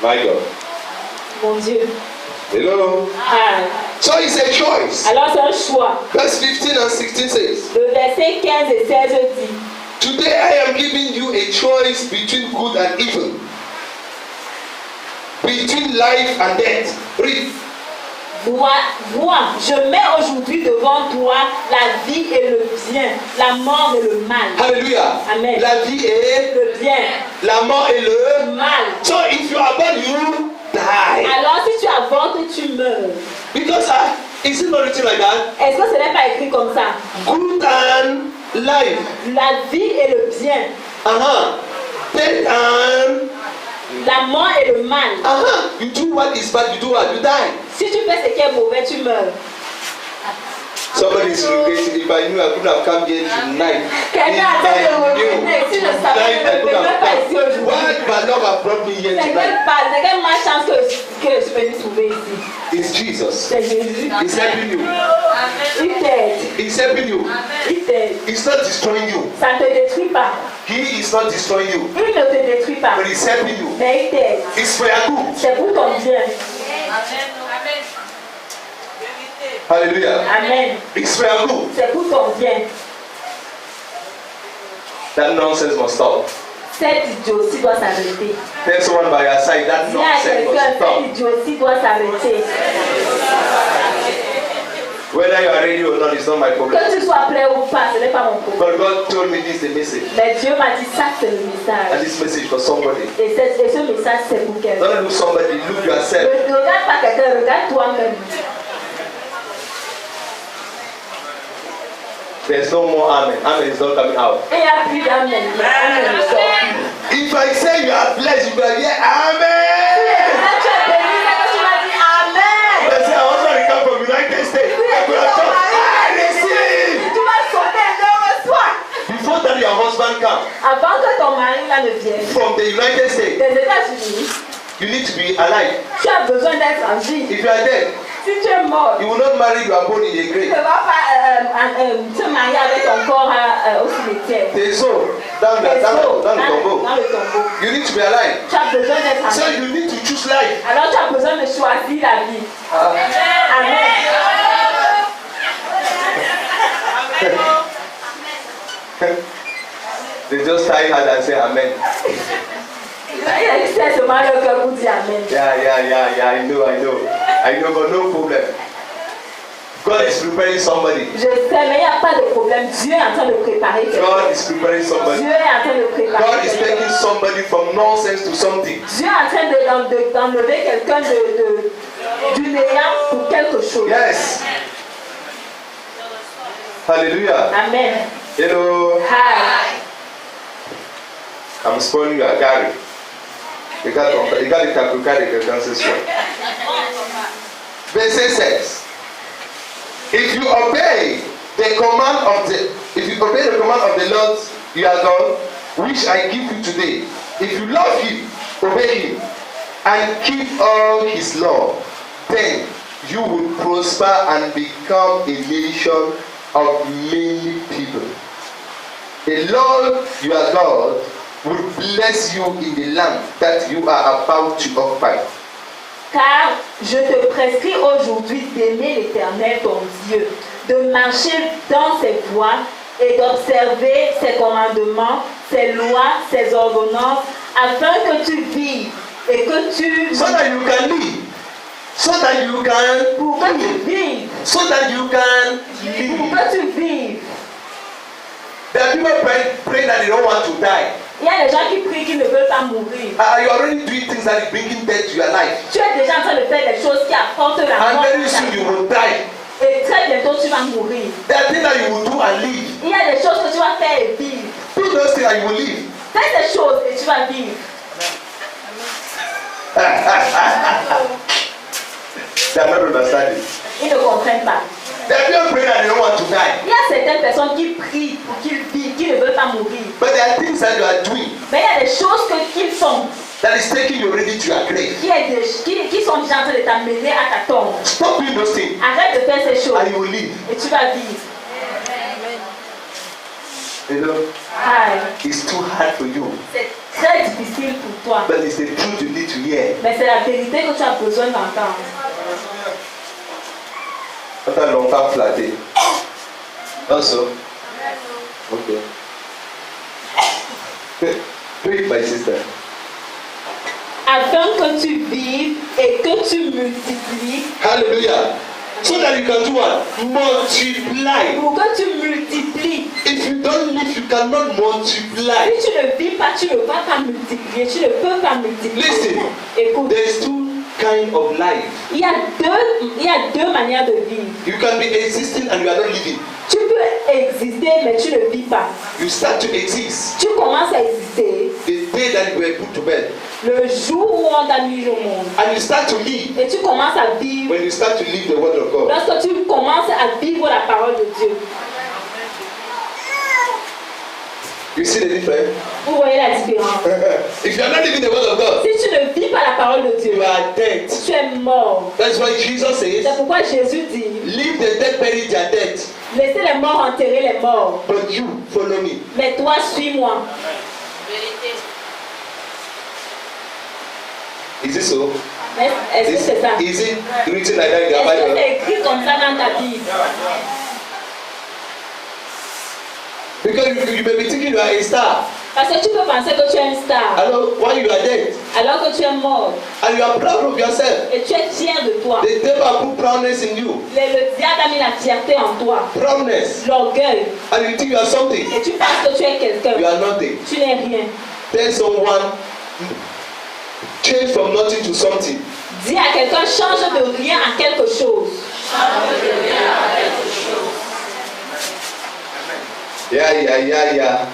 My God. Mon Dieu. Hello. Ah. So it's a choice. Alors c'est un choix. Verse 15 and 16 says, Le verset 15 et 16 dit, today I am giving you a choice between good and evil, between life and death. Read. Moi, je mets aujourd'hui devant toi la vie et le bien, la mort et le mal. Hallelujah. Amen. La vie est Le bien, la mort et le mal. So if you abort, you die. Alors si tu avortes, tu meurs. Because is it not written like that? Est-ce que ce n'est pas écrit comme ça? Good and life. La vie et le bien, Death and la mort et le mal. You do what is bad, you do what? You die. Si tu fais ce qui est mauvais, tu meurs. Somebody is regretting. If I knew I could have come here tonight. Quelqu'un a fait de regretter. Si je savais, je ne venais pas ici aujourd'hui. Why my Lord have brought me here C'est tonight? quelle malchance que je suis venu trouver ici. It's Jesus. C'est Jésus. He's helping you. Il t'aide. He's helping you. Il t'aide. He's not destroying you. Ça ne te détruit pas. He is not destroying you. Il ne te détruit pas. But he's helping you. Mais il t'aide. It's for your good. C'est pour ton bien. Hallelujah. Amen. It's for your good. C'est pour ton bien. That nonsense must stop. Cette idiotie doit s'arrêter. Tell someone by your side that Dis à nonsense must quelqu'un, stop. cette idiotie doit s'arrêter. Whether you are ready or not is not my problem. Que tu sois prêt ou pas, ce n'est pas mon problème. But God told me this is the message. Mais Dieu m'a dit ça, c'est le And message. this message for somebody. Et ce message, c'est pour quelqu'un. Don't look somebody, look yourself. Ne regarde pas quelqu'un, regarde toi-même. There's no more amen. Amen is not coming out. Et il n'y a plus d'amen. Amen ne sort plus. If I say you are blessed, you will hear amen. Quand tu es béni, c'est que tu vas dire Amen. But say I want to come from United States. I will have thought, I receive. Tu vas sauter, le reçois. Before viennent from the United States, des États-Unis, you need to be alive. tu as besoin d'être en vie. If you are dead, Si tu es mort, you will not marry your bone in a tu ne grave. vas pas te marier avec ton corps au cimetière. Tes os dans le tombeau. Dans le tombeau. You need to be alive. Tu as besoin d'être en So vie. you need to choose life. Alors tu as besoin de choisir la vie. Amen. They just tie hard and say amen. Il a dit c'est seulement le cœur pour dire Amen. Yeah, I know, but no problem. God is preparing somebody. Je sais, mais il n'y a pas de problème. Dieu est en train de préparer quelqu'un. God is preparing somebody. Dieu est en train de préparer God is taking quelqu'un. somebody from nonsense to something. Dieu est en train d'enlever quelqu'un du néant pour quelque chose. Yes. Hallelujah. Amen. Hello. Hi. I'm spoiling your Gary. You got it calculated quelqu'un ce soir. Verset 16. If you obey the command of the Lord your God, which I give you today, if you love him, obey him, and keep all his law, then you will prosper and become a nation of many people. The Lord your God will bless you in the land that you are about to occupy. Car je te prescris aujourd'hui d'aimer l'Éternel ton Dieu, de marcher dans ses voies et d'observer ses commandements, ses lois, ses ordonnances, afin que tu vives et que tu... So that you can live. So that you can Pour que tu vives. So that you can Pour live. que tu vives. There are people praying that they don't want to die. Il y a des gens qui prient qui ne veulent pas mourir. You already doing things that is bringing death to your life. Tu es déjà en train de faire des choses qui apportent la And mort. very soon you will die. Et très bientôt tu vas mourir. There are things that you will do and live. Il y a des choses que tu vas faire et vivre. Do those things and you will live. Fais ces choses et tu vas vivre. They are not understanding. Ils ne comprennent pas. There are people praying that they don't want to die. Il y a certaines personnes qui prient pour qu'ils vivent, qui ne veulent pas mourir. But there are things that you are doing Mais il y a des choses qu'ils font that is taking you already to your grave. qui sont déjà en train de t'amener à ta tombe. Stop doing those things Arrête de faire ces choses and you will live. et tu vas vivre. You know, Aïe. it's too hard for you. C'est très difficile pour toi. But it's the truth you need to hear. Mais c'est la vérité que tu as besoin d'entendre. After longtemps flatté. Also. Okay. Do it, my sister. Afin que tu vives et que tu multiplies. Hallelujah. So that you can do what? Multiply. Pour que tu multiplies. If you don't live, you cannot multiply. Si tu ne vis pas, tu ne vas pas multiplier. Tu ne peux pas multiplier. Listen. Écoute. There's two kinds of life. Il y a deux manières de vivre. You can be existing and you are not living. Tu peux exister, mais tu ne vis pas. You start to exist Tu commences à exister the day that you were put to bed. le jour où on t'a mis au monde. And you start to live Et tu commences à vivre when you start to live the word of God. lorsque tu commences à vivre la parole de Dieu. You see the difference? Vous voyez la différence. If you are not living the word of God, Si tu ne vis pas la parole de Dieu, you are dead. tu es mort. That's why Jesus C'est says, pourquoi Jésus dit, leave the dead bury their dead. laissez les morts enterrer les morts. But you follow me. Mais toi, suis-moi. Is it so? Est-ce que c'est ça? Is it written like that in the Est-ce que Bible? c'est écrit comme ça dans ta Bible? Because you may be thinking you are a star. Parce que tu peux penser que tu es une star, Hello, why you are dead? alors que tu es mort. And you are proud of yourself. Et tu es fier de toi. The devil put proudness in you. Le diable a mis la fierté en toi. Proudness. L'orgueil. And you think you are something. Et tu penses que tu es quelqu'un. You are nothing. Tu n'es rien. Tell someone, change from nothing to something. Dis à quelqu'un, change de rien à quelque chose. Yeah.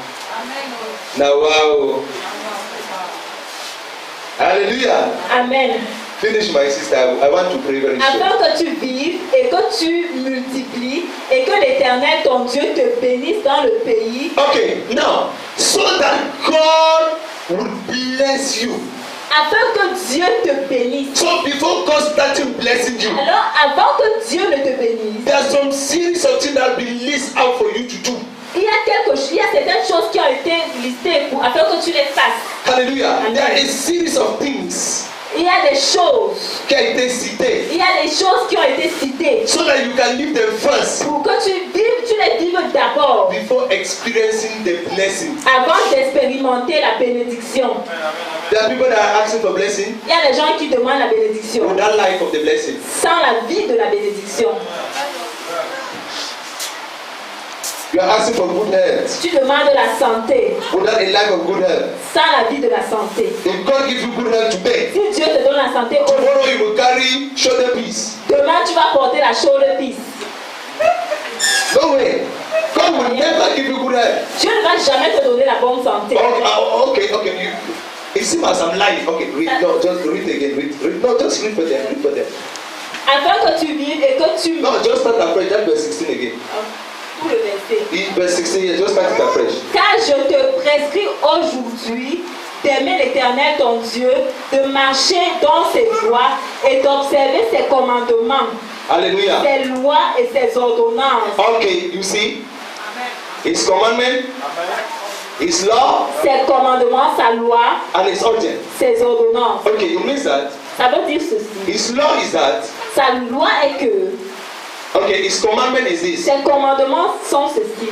Now, wow. Hallelujah. Amen. Finish, my sister. I want to pray very soon. Afin que tu vives et que tu multiplies et que l'Éternel, ton Dieu, te bénisse dans le pays. Okay, now, so that God will bless you. Afin que Dieu te bénisse. So before God started blessing you, Alors, avant que Dieu ne te bénisse, there are some series of things that have been listed out for you to do. il y a certaines choses qui ont été listées afin que tu les fasses. Hallelujah. Amen. There is a series of things Il y a des choses. qui a été cité, Il y a des choses qui ont été citées. so that you can live them first Pour que tu les vives d'abord. before experiencing the blessing. Avant d'expérimenter la bénédiction. There are people that are asking for blessing Il y a des gens qui demandent la bénédiction. without life of the blessing. Sans la vie de la bénédiction. You are asking for good health Tu demandes la santé. without a life of good health. Sans la vie de la santé. If God gives you good health today, Si Dieu te donne la santé, tomorrow you will carry shoulder piece. demain tu vas porter la shoulder piece. No way. God will never give you good health. Dieu ne va jamais te donner la bonne santé. Okay. It seems as I'm lying. Okay, read. No, just read again. Read. No, just read for them. Read for them. Afin que tu vives et que tu... No, just start afresh. That verse 16 again. Tout le verset. Verse 16. Yeah, just start it afresh. Car je te prescris aujourd'hui d'aimer l'Éternel ton Dieu, de marcher dans ses voies et d'observer ses commandements, Hallelujah. ses lois et ses ordonnances. Okay, you see, His commandment, His law, Ses commandements, sa loi, and His ordinance. ses ordonnances. Okay, it means that Ça veut dire ceci. His law is that. Sa loi est que Okay, His commandment is this. ses commandements sont ceci.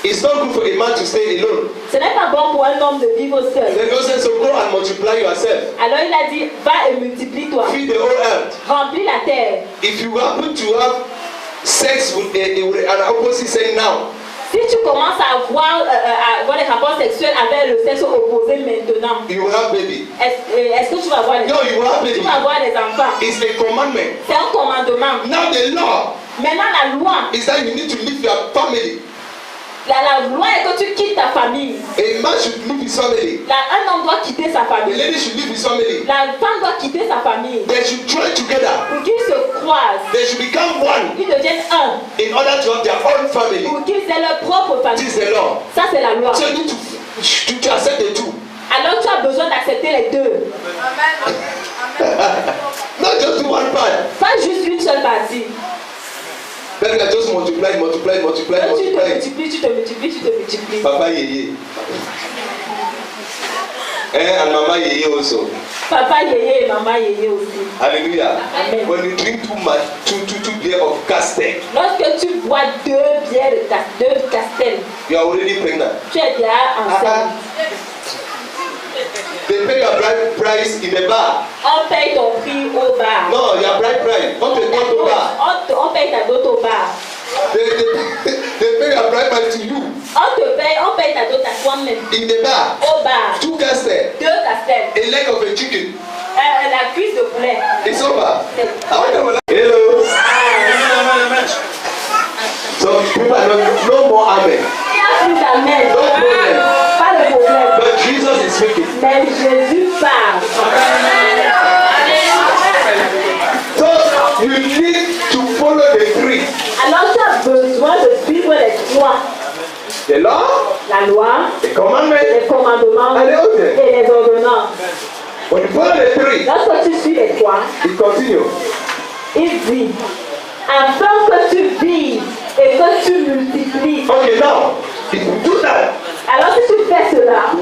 It's not good for a man to stay alone. Ce n'est pas bon pour un homme de vivre seul. The Bible says, so go and multiply yourself. Alors il a dit, va et multiplie-toi. Feed the whole earth. Remplis la terre. If you happen to have sex with an opposite sex now, Si tu commences à avoir des rapports sexuels avec le sexe opposé maintenant, you will have baby. est-ce que tu vas avoir des No, you will have Tu baby. vas avoir des enfants. It's a commandment. C'est un commandement. Now the law Maintenant, la loi, is that you need to leave your family. la loi est que tu quittes ta famille. A man should leave his family. Un homme doit quitter sa A famille. lady should leave his family. La femme doit quitter sa famille. They should join together. Pour qu'ils se croisent. They should become one Ils deviennent un. in order to have their own family. Pour qu'ils aient leur propre famille. This is the law. Ça, c'est la loi. So you need to accept the two. Alors, tu as besoin d'accepter les deux. Not just do one part. Pas juste une seule partie. Then you are just multiply. Quand tu te multiplies. Papa yeye. And mama yeye also. Papa yéyé et maman yéyé aussi. Hallelujah. Amen. When you drink too much, two beer of castel, Lorsque tu bois deux bières de Castel, you are already pregnant. tu es déjà enceinte. They pay your bride price in the bar. On paye ton prix au bar. No, your bride price. Not the not the bar. On paye ta dot au bar. They pay your bride price to you On paye ta dot à toi-même. in the bar. Au bar. Two castel, Deux Castel. a leg of a chicken. La cuisse de poulet. It's over. C'est- Hello. So people are no more amen. Il n'y a plus d'amen. Pas de problème. But Jesus is speaking. Mais Jésus parle. So you need to follow the three. Alors tu as besoin de suivre les trois. The law, La loi, the commandment, les commandements and the ordinance. et les ordonnances. When you follow the three, Lorsque tu suis les trois, it continues. il dit, afin que tu vives et que tu multiplies. Okay, now, if you do that, Alors si tu fais cela,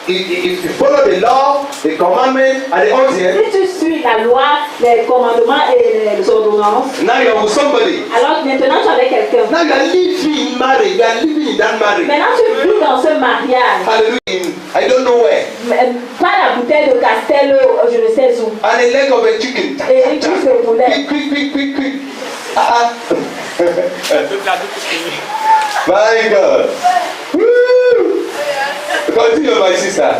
if you follow the law, the commandment, and the ordinance, si tu suis la loi, les commandements et les ordonnances, now you are with somebody. alors maintenant tu es avec quelqu'un. Now you are living in marriage. You are living in that marriage. Maintenant tu vis dans ce mariage. Hallelujah. I don't know where. Pas la bouteille de Castel, je ne sais où. And a leg of a chicken. Et une cuisse de poulet. Quick. My God. Woo! Continue, my sister.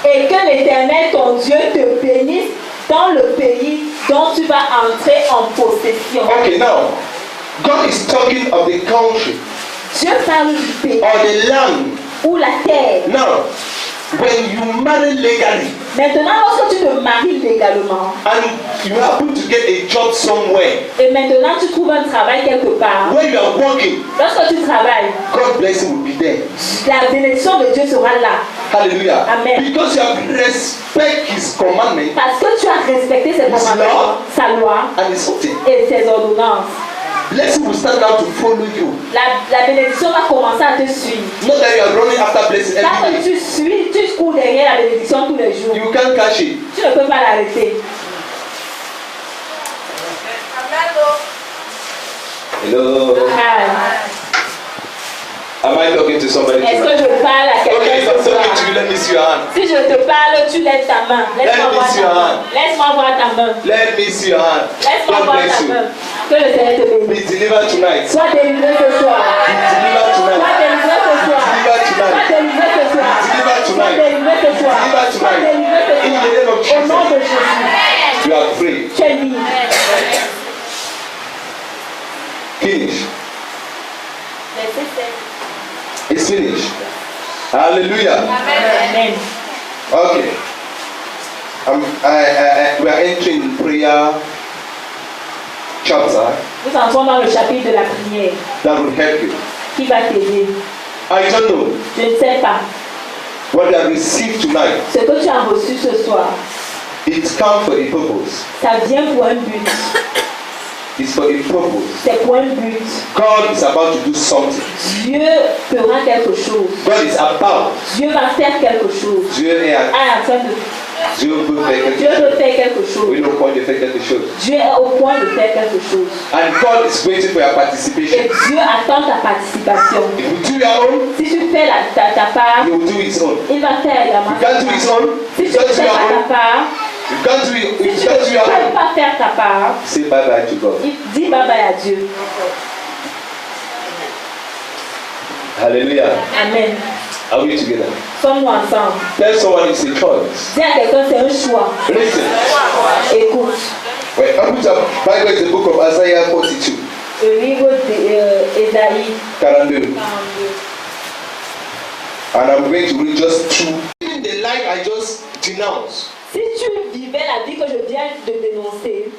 Et que l'Éternel, ton Dieu, te bénisse dans le pays dont tu vas entrer en possession. Okay, now, God is talking of the country Dieu parle du pays or the land. ou la terre. Now, when you marry legally Maintenant, lorsque tu te maries légalement and you happen to get a job somewhere et maintenant tu trouves un travail quelque part, where you are working, lorsque tu travailles, God's blessing will be there. la bénédiction de Dieu sera là. Hallelujah. Amen. Because you have respect his commandment Parce que tu as respecté ses commandements, sa loi and his something. et ses ordonnances. Blessing will start out to follow you. La bénédiction va commencer à te suivre. Not that you are running after blessing Quand every day. tu cours derrière la bénédiction tous les jours. You can't catch it. Tu ne peux pas l'arrêter. Hello. Ah. Am I talking to somebody? Est-ce que je parle à quelqu'un Okay, if I'm ce soir? talking to you, let me see your hand. Si je te parle, tu lèves ta main. Laisse-moi Let me voir see ta your main. hand. Laisse-moi voir ta main. Let me see your hand. Laisse-moi God voir bless ta you. main. Que le Seigneur te bénisse. Be delivered tonight. Sois délivré ce soir. Be delivered Sois tonight. délivré ce soir. Delivered Sois tonight. délivré ce soir. Delivered Sois tonight. délivré ce soir. Delivered Sois tonight. délivré ce In the soir. name of Au nom de Jesus. Jésus. You are free. Tu es libre. Finish. Verset 7. It's finished. Hallelujah. Amen. Okay. We are entering prayer chapter Nous entrons dans le chapitre de la prière that will help you. qui va t'aider. I don't know Je ne sais pas what you have received tonight. ce que tu as reçu ce soir. It comes for a purpose. Ça vient pour un but. It's for a purpose. C'est pour un but. God is about to do something. Dieu fera quelque chose. God is about. Dieu va faire quelque chose. Dieu est à. Ah, en train de- Dieu veut faire quelque Dieu chose. veut faire quelque chose. Oui, au point de faire quelque chose. Dieu est au point de faire quelque chose. And God is waiting for your Et participation. Dieu attend ta participation. If you do your own, Si tu fais ta part, He will do His own. il va faire également You can't sa do His part. own. Si You tu ne can't do fais your pas ta own. part, You can't do si you tu can't do ne your peux own. pas faire ta part, Say bye bye to God. il dit bye bye à Dieu. Hallelujah. Amen. Are we together? Sommes-nous ensemble. Tell someone it's a choice. Dis à quelqu'un, c'est un choix. Listen. Écoute, When open the Bible is the book of Isaiah 42, le livre d'Ésaïe 42. And I'm going to read just two. In the life I just denounced, Si tu vivais la vie que je viens de dénoncer,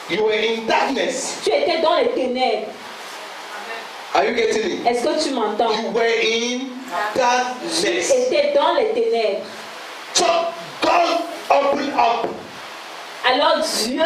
you were in darkness. tu étais dans les ténèbres. Are you getting it? Est-ce que tu m'entends? You were in Tu darkness. étais dans les ténèbres. So God opened up. Alors Dieu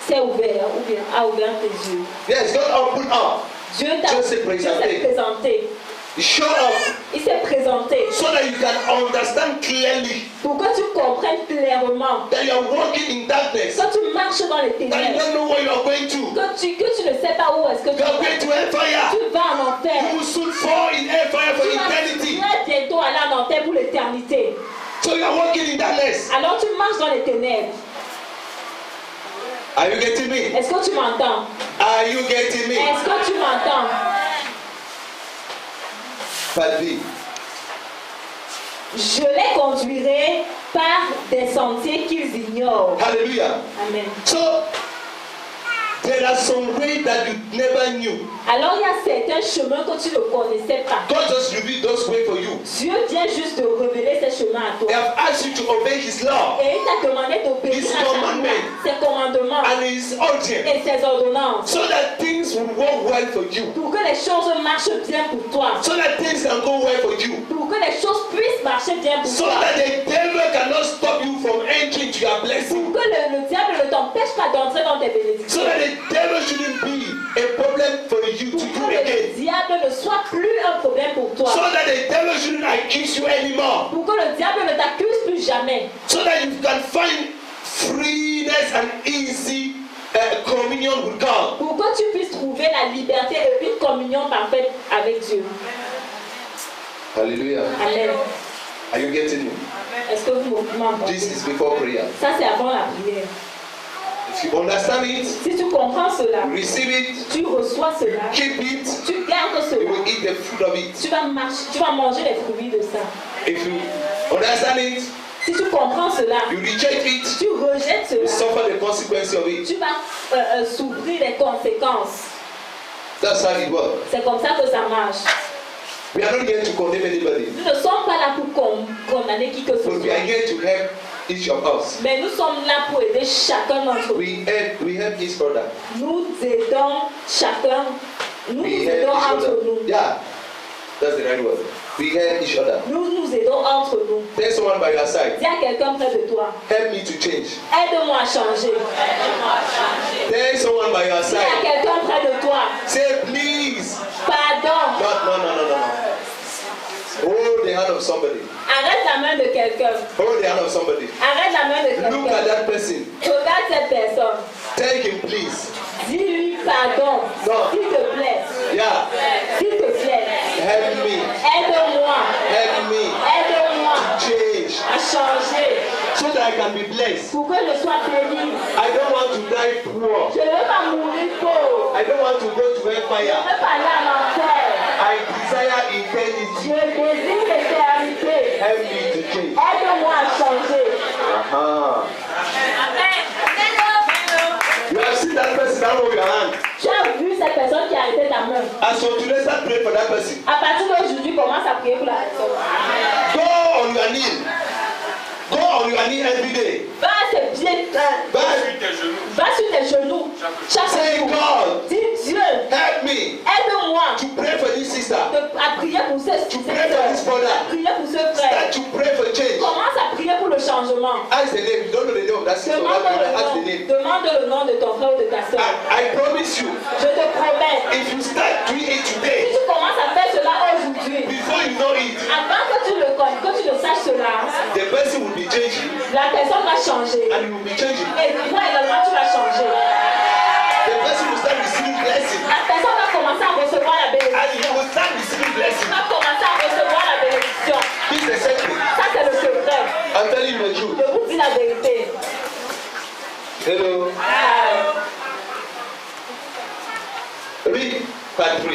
s'est ouvert, ou bien a ouvert tes yeux. Yes, God opened up. Dieu Dieu s'est s'est présenté. présenté. He showed up Il s'est présenté so that you can understand clearly pour que tu comprennes clairement that you are walking in darkness. quand tu marches dans les That you ténèbres, don't know where you are going to. que tu ne sais pas où est-ce que You are going to hellfire. tu vas en enfer. You will soon fall in hellfire for Tu vas eternity. très bientôt aller en enfer pour l'éternité. So you are walking in darkness. Alors tu marches dans les ténèbres. Are you getting me? Est-ce que tu m'entends? Are you getting me? Est-ce que tu m'entends? Part B. Je les conduirai par des sentiers qu'ils ignorent. Hallelujah. Amen. So there are some ways that you never knew. Alors il y a certains chemins que tu ne connaissais pas. God just revealed those ways for you. Dieu vient juste de révéler ces chemins à He toi. have asked you to obey His law Et il t'a demandé d'obéir His à sa loi, commandment. ses commandements and His ordinance et ses ordonnances. so that things will work well for you. Pour que les choses marchent bien pour toi. So that things can go well for you. Pour que les choses puissent marcher bien pour So toi. that the devil cannot stop you from entering to your blessing. Pour que le diable ne t'empêche pas d'entrer dans tes bénédictions. So that the devil shouldn't be a problem for you to Pour do que le again. diable ne soit plus un problème pour toi. So that the devil shouldn't accuse you anymore. Pour que le diable ne t'accuse plus jamais. So that you can find freeness and easy communion with God. Pour que tu puisses trouver la liberté et une communion parfaite avec Dieu. Hallelujah. Amen. Are you getting me? Est-ce que vous m'entendez? This is before prayer. Ça, c'est avant la prière. If you understand it, Si tu comprends cela, receive it, tu reçois cela, keep it, tu gardes you cela, will eat the fruit of it. tu vas manger les fruits de ça. If you understand it, Si tu comprends cela, you reject it, tu rejettes you cela, suffer the consequence of it. tu vas souffrir les conséquences. That's how it works. C'est comme ça que ça marche. We are not here to condemn anybody, Nous ne sommes pas là pour condamner qui que ce but we are soit. here to help each of us. Mais nous sommes là pour aider chacun d'entre nous. We help each brother. Nous aidons chacun. Nous nous We help aidons each entre other. nous. Yeah, That's the right word. We help each other. Nous nous aidons entre nous. Tell someone by your side. Dis à quelqu'un près de toi. Help me to change. Aide-moi à changer. Tell someone by your Dis à side. quelqu'un près de toi. Say please. Pardon. No. Hold the hand of somebody. Arrête la main de quelqu'un. Hold the hand of somebody. Arrête la main de Look at quelqu'un. that person. Regarde cette personne. Tell him please. Dis-lui pardon. Non. S'il te plaît. Yeah. S'il te plaît. Help me. Aide-moi. Help me. Aide-moi Change. à changer. So that I can be blessed. Pour que je sois béni. I don't want to die poor. Je ne veux pas mourir pauvre. I don't want to go to Je hellfire. veux pas aller en enfer. I desire Je eternity. désire l'éternité. Help me to change. Aide-moi à changer. You have seen that person down over your hand. Tu as vu cette personne qui a arrêté ta main. As for today, start praying for that person. À partir d'aujourd'hui, commence à prier pour la personne. Go on your knee. Go on your knee every day. Va à tes pieds. Va sur tes genoux. Chaque Say, jour. God, Dis Dieu, help me aide-moi to pray for this sister. à prier pour cette pray for this brother. à prier pour ce frère. Start to pray for change. Commence à prier pour le changement. Ask the name. You don't know the name of that sister or that brother. Ask the name. Demande le nom de ton frère ou de ta soeur. I promise you, Je te promets, if you start doing it si today, tu commences à faire cela aujourd'hui, before you know it, avant que tu le connais, que tu le saches cela, the person will be changing la personne va changer. and you will be changing. Et toi également, tu vas changer. The person will start receiving blessing La personne va commencer à recevoir la and you bénédiction. will start receiving blessing. Va commencer à recevoir la bénédiction. This is the secret. Ça, c'est le secret. I'm telling you the truth. Je vous dis la vérité. Hello. Read part 3.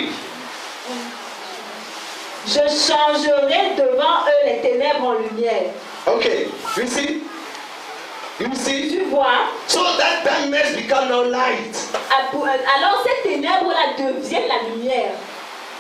Je changerai devant eux les ténèbres en lumière. Okay, you see? You see? Tu vois? So that darkness become now light. Alors ces ténèbres-là deviennent la lumière.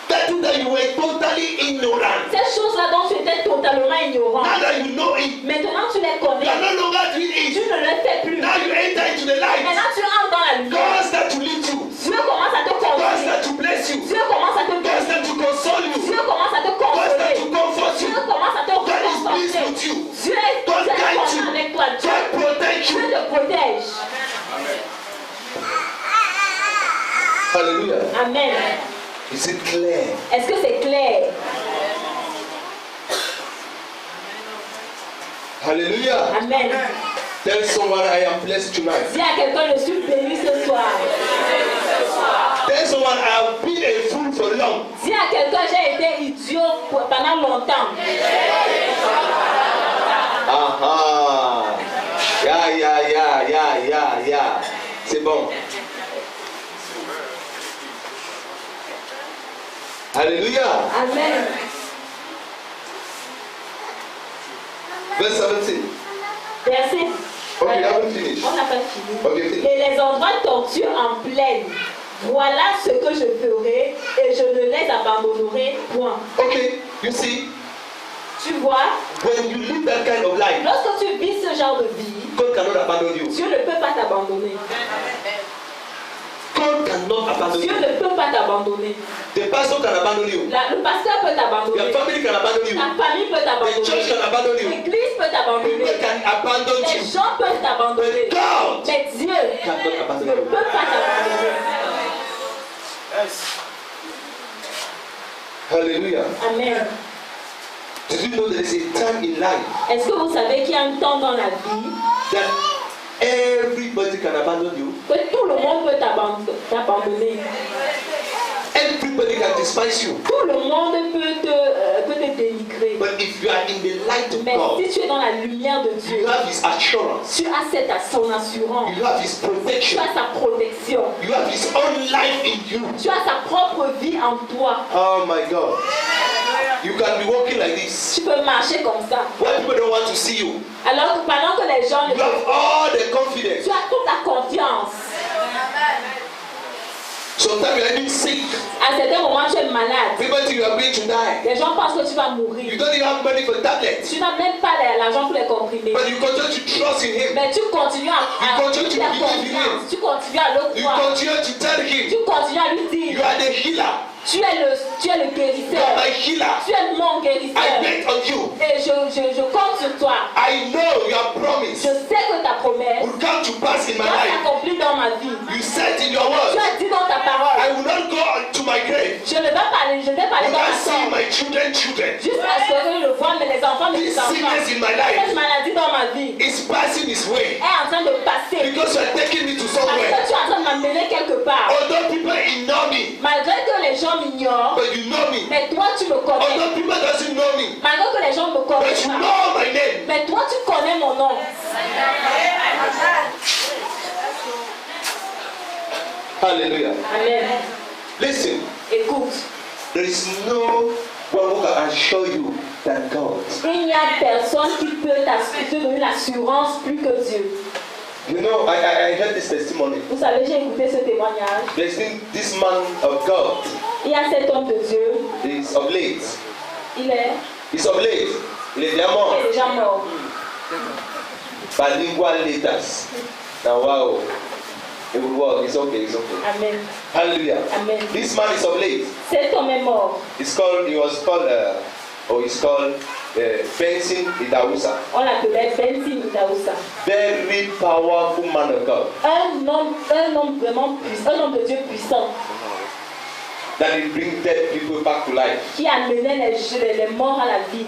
That thing that you were totally ignorant. Ces choses-là dont tu étais totalement ignorant. Now that you know it, Maintenant tu les you connais. are no longer doing Tu it. ne le fais plus. Now you enter into the light. Maintenant tu entres dans la lumière. God start to lead you. Dieu commence à te God consoler. start to bless you. Dieu commence à te God bénir. start to console you. Dieu commence à te God start consoler. to comfort Dieu you. commence à te God is pleased réconforter. with you. Dieu est God guide content you. avec toi. Dieu God protect Dieu you. te protège. Hallelujah. Amen. Is it clear? Est-ce que c'est clair? Hallelujah. Amen. Tell someone I am blessed tonight. Dis à quelqu'un, je suis béni ce soir. Tell someone I have been a fool for long. Dis à quelqu'un, j'ai été idiot pendant longtemps. Aha. Ya. C'est bon. Hallelujah. Amen. Verse 17. Verset. Okay, I haven't finished. On n'a pas fini. Okay, finish. Et les endroits tortueux en plaine. Voilà ce que je ferai et je ne les abandonnerai point. Okay, you see, Tu vois, when you live that kind of life, lorsque tu vis ce genre de vie, God cannot abandon you. Dieu ne peut pas t'abandonner. God cannot abandon Dieu you. ne peut pas t'abandonner. The pastor can abandon you. Le pasteur peut Your t'abandonner. family can abandon you. Ta famille peut The church t'abandonner. can abandon you. L'église peut People t'abandonner. can abandon Les you. gens peuvent t'abandonner. But God Mais Dieu cannot ne abandon peut you. pas t'abandonner. Hallelujah. Amen. Did you know there is a time in life Est-ce que vous savez qu'il y a un temps dans la vie that everybody can abandon you? que tout le monde peut t'abandonner? Everybody can despise you. Tout le monde peut te dénigrer. But if you are in the light of Mais God, si tu es dans la lumière de Dieu, you have His assurance. tu as son assurance. You have His Tu protection. as sa protection. You have His own life in you. Tu as sa propre vie en toi. Oh my God. You can be walking like this. Tu peux marcher comme ça. When people don't want to see you, Alors que pendant que les gens ne you have all the confidence. tu as toute la confiance. Sometimes you are even sick. À certains moments, tu es malade. People think you are going to die. Les gens pensent que tu vas You mourir. don't even have money for tablets. Tu n'as même pas l'argent pour les comprimés. But you continue to trust in Him. Mais tu continues à You continue to la believe in confiance. Him. Tu continues à le You croire. continue to tell Him, Tu continues à lui you dire, are the healer. Tu es le guérisseur. You are my healer. Tu es mon guérisseur. I bet on you. Et je compte sur toi. I know your promise Je sais que ta promesse will come to pass in my va life. s'accomplir dans ma vie. You said in your Tu word, as dit dans ta I parole. will not go to my grave. Je ne vais pas aller dans Will ma I see tombe. my children? Jusqu'à ce que je vois les enfants de mes This enfants. sickness in my Cette life maladie dans ma vie is passing its way est en train de passer. because you are taking me to Parce somewhere. que tu es en train de m'amener quelque part. Although people ignore me, Malgré que les gens m'ignorent, but you know me. mais toi tu me connais. Although people doesn't know me, Malgré que les gens me but connaissent you pas. know my name. Mais toi tu connais mon nom. Hallelujah. Amen. Listen, Écoute, there is no one who can assure you than God. il n'y a personne qui peut te donner l'assurance plus que Dieu. You know, I heard this testimony. Vous savez, j'ai écouté ce témoignage. There's this man of God. Il y a cet homme de Dieu. He's of late. Il est Il est déjà mort. déjà mort. Bilingual letters. Now, wow. It will work. It's okay. Amen. Hallelujah. Amen. This man is of late. Cet homme est mort. He was called Benson Idausa. On l'appelait Benson Idausa. Very powerful man of God. Un homme vraiment puissant, un homme de Dieu puissant. That he bring dead people back to life. Qui amenait les morts à la vie.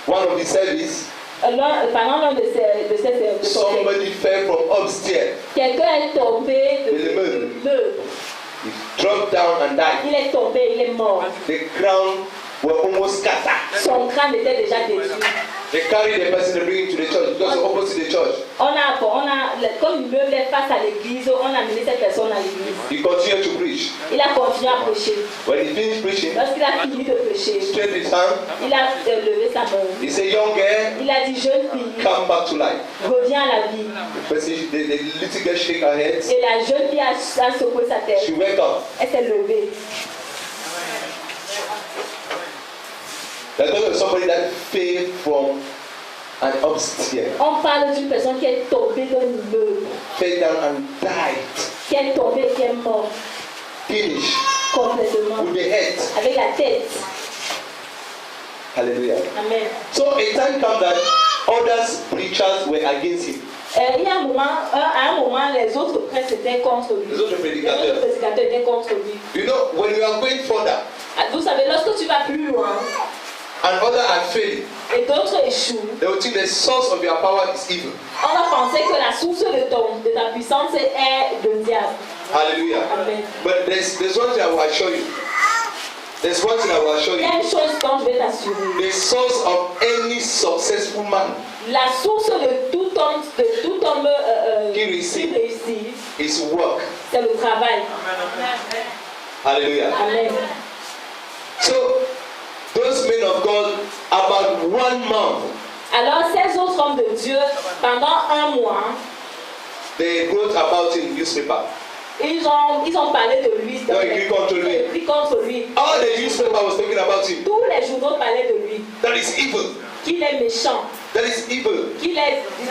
One of the service, Pendant l'un de ces somebody fell from upstairs. quelqu'un est tombé de meuble. meuble. He dropped down and died. Il est tombé, il est mort. The crown were almost scattered. Son crâne était déjà détruit. They carried the person and bring him to the church because it's opposite the church. Comme le meuble est face à l'église, on a amené cette personne à l'église. He continued to preach. Il a continué à prêcher. When he finished preaching, Lorsqu'il a fini de prêcher, straight his hand, il a levé sa main. he said, "Young girl, Il a dit, jeune fille, come back to life." reviens à la vie. The little girl shake her head. Et la jeune fille a secoué sa tête. She wake up. Elle s'est levée. There's talking somebody that fell from an upstairs, On parle d'une personne qui est tombée d'un immeuble, fell down and died, qui est tombée, qui est morte finished complètement, with the head. avec la tête. Hallelujah. Amen. So a time comes that other preachers were against him. Il y a à un moment, les autres prêtres étaient contre lui. Les autres prédicateurs. Étaient contre lui. You know, when you are going further Vous savez, lorsque tu vas plus loin and others are failing, et d'autres échouent, they will think the source of your power is evil. on va penser que la source de ta puissance est le diable. Hallelujah. Amen. But there's one thing I will assure you. There's one thing I will assure Il y a you. une chose dont je vais t'assurer. The source of any successful man La source de tout homme qui réussit, is work. c'est le travail. Hallelujah. Amen. So those men of God, about 1 month, Alors ces autres hommes de Dieu, pendant un mois, they wrote about in newspaper. ils ont parlé de lui. Non, écrit contre lui. Écrit contre lui. All the newspaper was talking about him. Tous les journaux parlaient de lui. That is evil. Qu'il est méchant. That is evil. Qu'il est du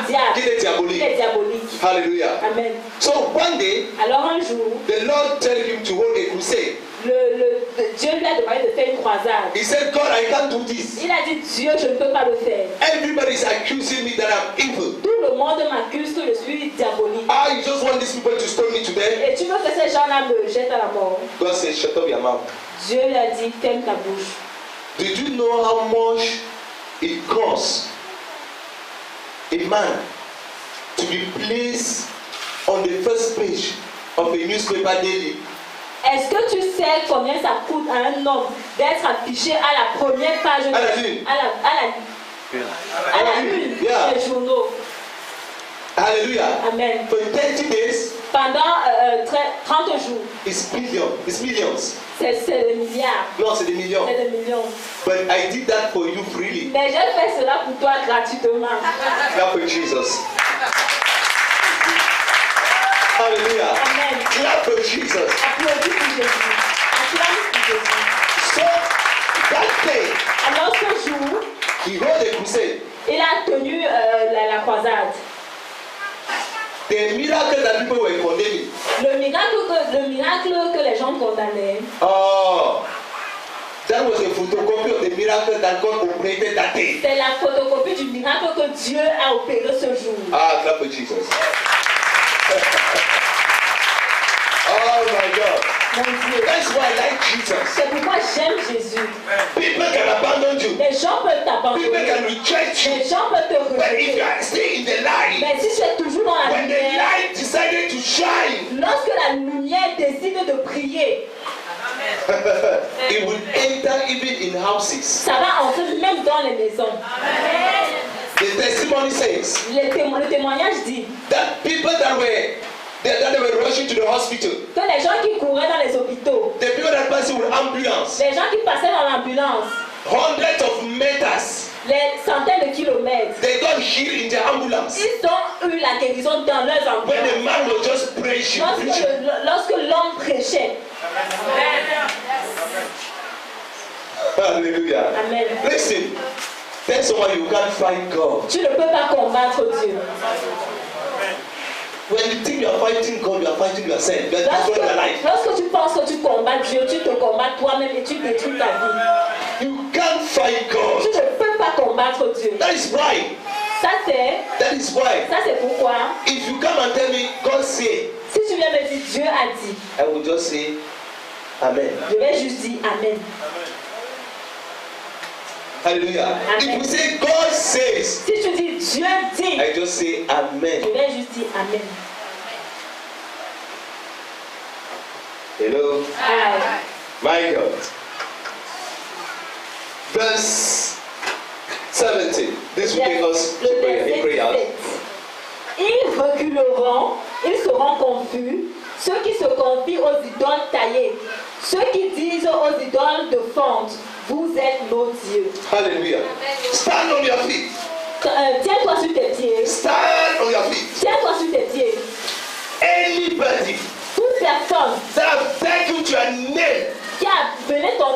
diable. Qu'il est diabolique. Qu'il est diabolique. Hallelujah. Amen. So one day, Alors un jour, the Lord told him to hold a crusade. Dieu lui a demandé de faire une croisade. He said, God, I can't do this. Il a dit, Dieu, je ne peux pas le faire. Everybody is accusing me that I'm evil. Tout le monde m'accuse que je suis diabolique. Ah, you just want these people to stone me to death? Et tu veux que ces gens-là me jettent à la mort. God said, shut up your mouth. Dieu lui a dit, ferme ta bouche. Did you know how much it costs a man to be placed on the first page of a newspaper daily? Est-ce que tu sais combien ça coûte à un homme d'être affiché à la première page À la une. à la une Yeah. des journaux? Hallelujah. Amen. For 30 days, Pendant 30 jours, it's millions. c'est des milliards, Non, c'est des millions. c'est des millions. But I did that for you freely. Mais je fais cela pour toi gratuitement. Clap for Jesus. Hallelujah. Amen. Clap for Jesus. Applaudis pour Jésus. Acclame pour Jésus. So that day, Alors ce jour, he held a crusade. il a tenu la croisade. The miracle that people were condemning. Le miracle que les gens condamnaient. Oh, that was a photocopy of the miracle that God operated that day. C'est la photocopie du miracle que Dieu a opéré ce jour. Ah, clap for Jesus. Oh my God. Mon Dieu. That's why I like Jesus. C'est pourquoi j'aime Jésus. People can abandon you. Les gens peuvent t'abandonner. People can reject you. Les gens peuvent te But if you rejeter. are still in the light, Mais si tu es toujours dans la when the lumière, light decided to shine, lorsque la lumière décide de briller, it will enter even in houses. ça va entrer même dans les maisons. The testimony says Le témoignage dit that people that they were rushing to the hospital, que les gens qui couraient dans les hôpitaux, the people that passed with ambulance, les gens qui passaient dans l'ambulance, hundreds of meters, les centaines de kilomètres, they got healed in the ambulance. ils ont eu la guérison dans leurs When the ambulances. man was just preaching. Lorsque l'homme prêchait. Hallelujah. Amen. Listen, tell someone you can't fight God. Tu ne peux pas combattre Dieu. When you think you are fighting God, you are fighting yourself. You are destroying your life. Lorsque tu penses que tu combats Dieu, tu te combats toi-même et tu détruis ta vie. You can't fight God. Tu ne peux pas combattre Dieu. That is why. Ça c'est pourquoi. If you come and tell me, God say, Si tu viens me dire Dieu a dit, I will just say, Amen. je vais juste dire Amen. Hallelujah. Amen. If you say God says, Si tu dis Dieu dit, I just say je Amen. vais juste dire Amen. Hello. Amen. My God. Verse 17. This will take us to prayer. Ils reculeront, ils seront confus, ceux qui se confient aux idoles taillées, ceux qui disent aux idoles de fonte, vous êtes nos dieux. Hallelujah. Stand on your feet. Tiens-toi sur tes pieds. Stand on your feet. Tiens-toi sur tes pieds. Anybody Toute personne that have taken to your name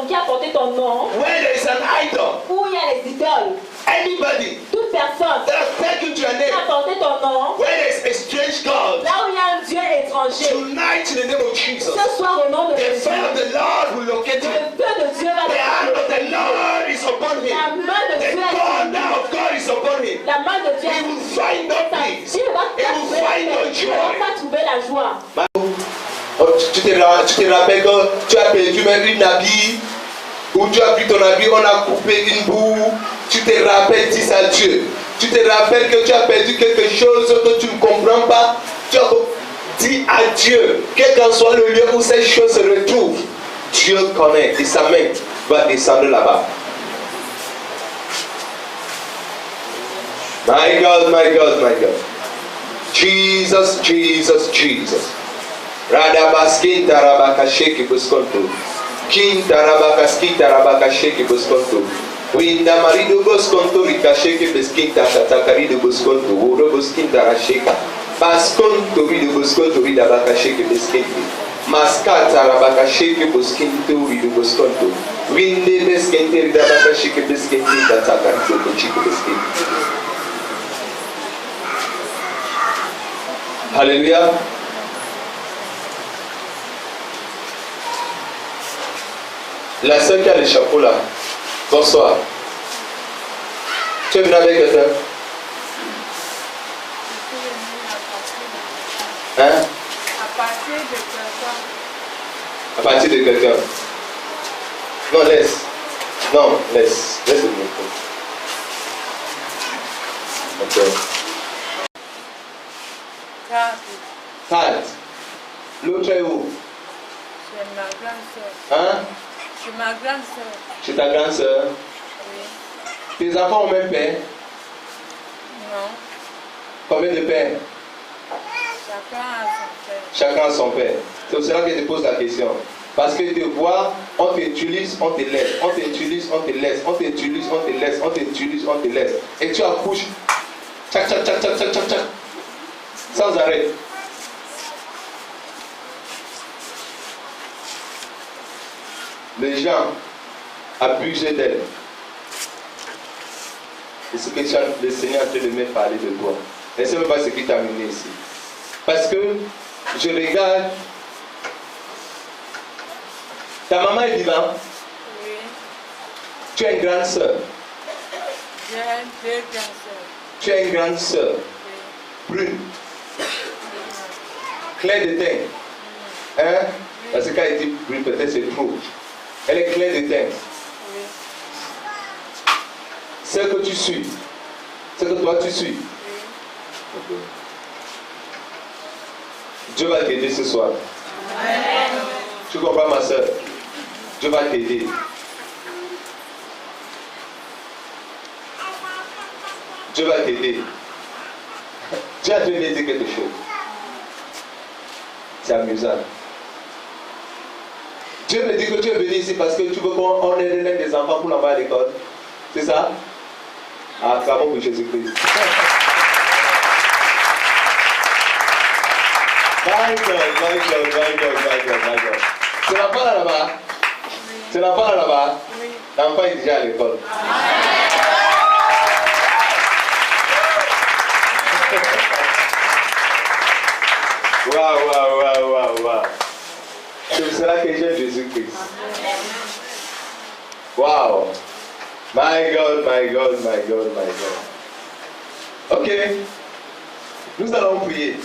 qui a porté ton nom, where there is an idol, où il y a les idoles, anybody toute personne that have taken to your qui name a porté ton nom, where there is a strange God, là où il y a un Dieu étranger, tonight in the name of Jesus, ce soir au nom de the Jésus, fire of the Lord will locate le him. feu de Dieu va The hand of the le Lord is upon La him. main de The Dieu est thunder of God is upon him. La main de Dieu He will find no peace. Il ne va He will find no il ne va joy. pas trouver la joie. Oh, tu te rappelles quand tu as perdu même une habit, ou tu as pris ton habit, on a coupé une boue, tu te rappelles, dis à Dieu. Tu te rappelles que tu as perdu quelque chose que tu ne comprends pas, tu as dit à Dieu, quel qu'en soit le lieu où ces choses se retrouvent, Dieu connaît et sa main va descendre là-bas. My God, my God, my God. Jesus, Jesus, Jesus. Radabaskin tarabakasheki buskonto. Kin tarabakaskin tarabakasheki buskonto. Winda marido buskonto rikasheki beskin tatakarido buskonto. Uro buskin tarasheka. Baskonto rido buskonto ridabakasheki beskinti. Maska tarabakasheki buskinto rido buskonto. Winde beskinti ridabakasheki beskinti tatakarido buchiki beskinti. Hallelujah. La sœur qui a le chapeau là, bonsoir. Tu es venu avec quelqu'un? Hein? À partir de quelqu'un. À partir de quelqu'un. Non, laisse. Non, laisse. Laisse le micro. Ok. Tante. L'autre est où? C'est ma grande soeur. Hein? C'est ma grande soeur. C'est ta grande soeur? Oui. Tes enfants ont même père? Non. Combien de pères? Chacun a son père. Chacun a son père. C'est pour cela que je te pose la question. Parce que te voir, on t'utilise, on te laisse. On t'utilise, on te laisse. On t'utilise, on te laisse. On t'utilise, on te laisse. Et tu accouches. Tchac, tchac, tchac, tchac, tchac, tchac, tchac. Sans arrêt. Les gens abusent d'elle. Et ce que le Seigneur a te de me parler de toi. Ne sais même pas ce qui t'a amené ici. Parce que je regarde. Ta maman est vivante. Oui. Tu as une grande soeur. J'ai 2 grandes sœurs. Tu as une grande soeur. Oui. Brune. Claire de teint. Hein? Parce que quand elle dit brune, peut-être c'est trop. Elle est claire de teint. Oui. Celle que tu suis. Celle que toi tu suis. Oui. Dieu va t'aider ce soir. Amen. Tu comprends ma soeur? Dieu va t'aider. Dieu va t'aider. Dieu a dû me dire quelque chose. C'est amusant. Dieu me dit que tu es venu ici parce que tu veux qu'on aide des enfants pour l'envoyer à l'école. C'est ça? Ah, bravo pour Jésus-Christ. My God. C'est l'enfant là-bas? C'est l'enfant là-bas? Oui. L'enfant est déjà à l'école. Waouh. C'est pour cela que j'aime Jésus-Christ. Waouh. My God. Ok. Nous allons prier.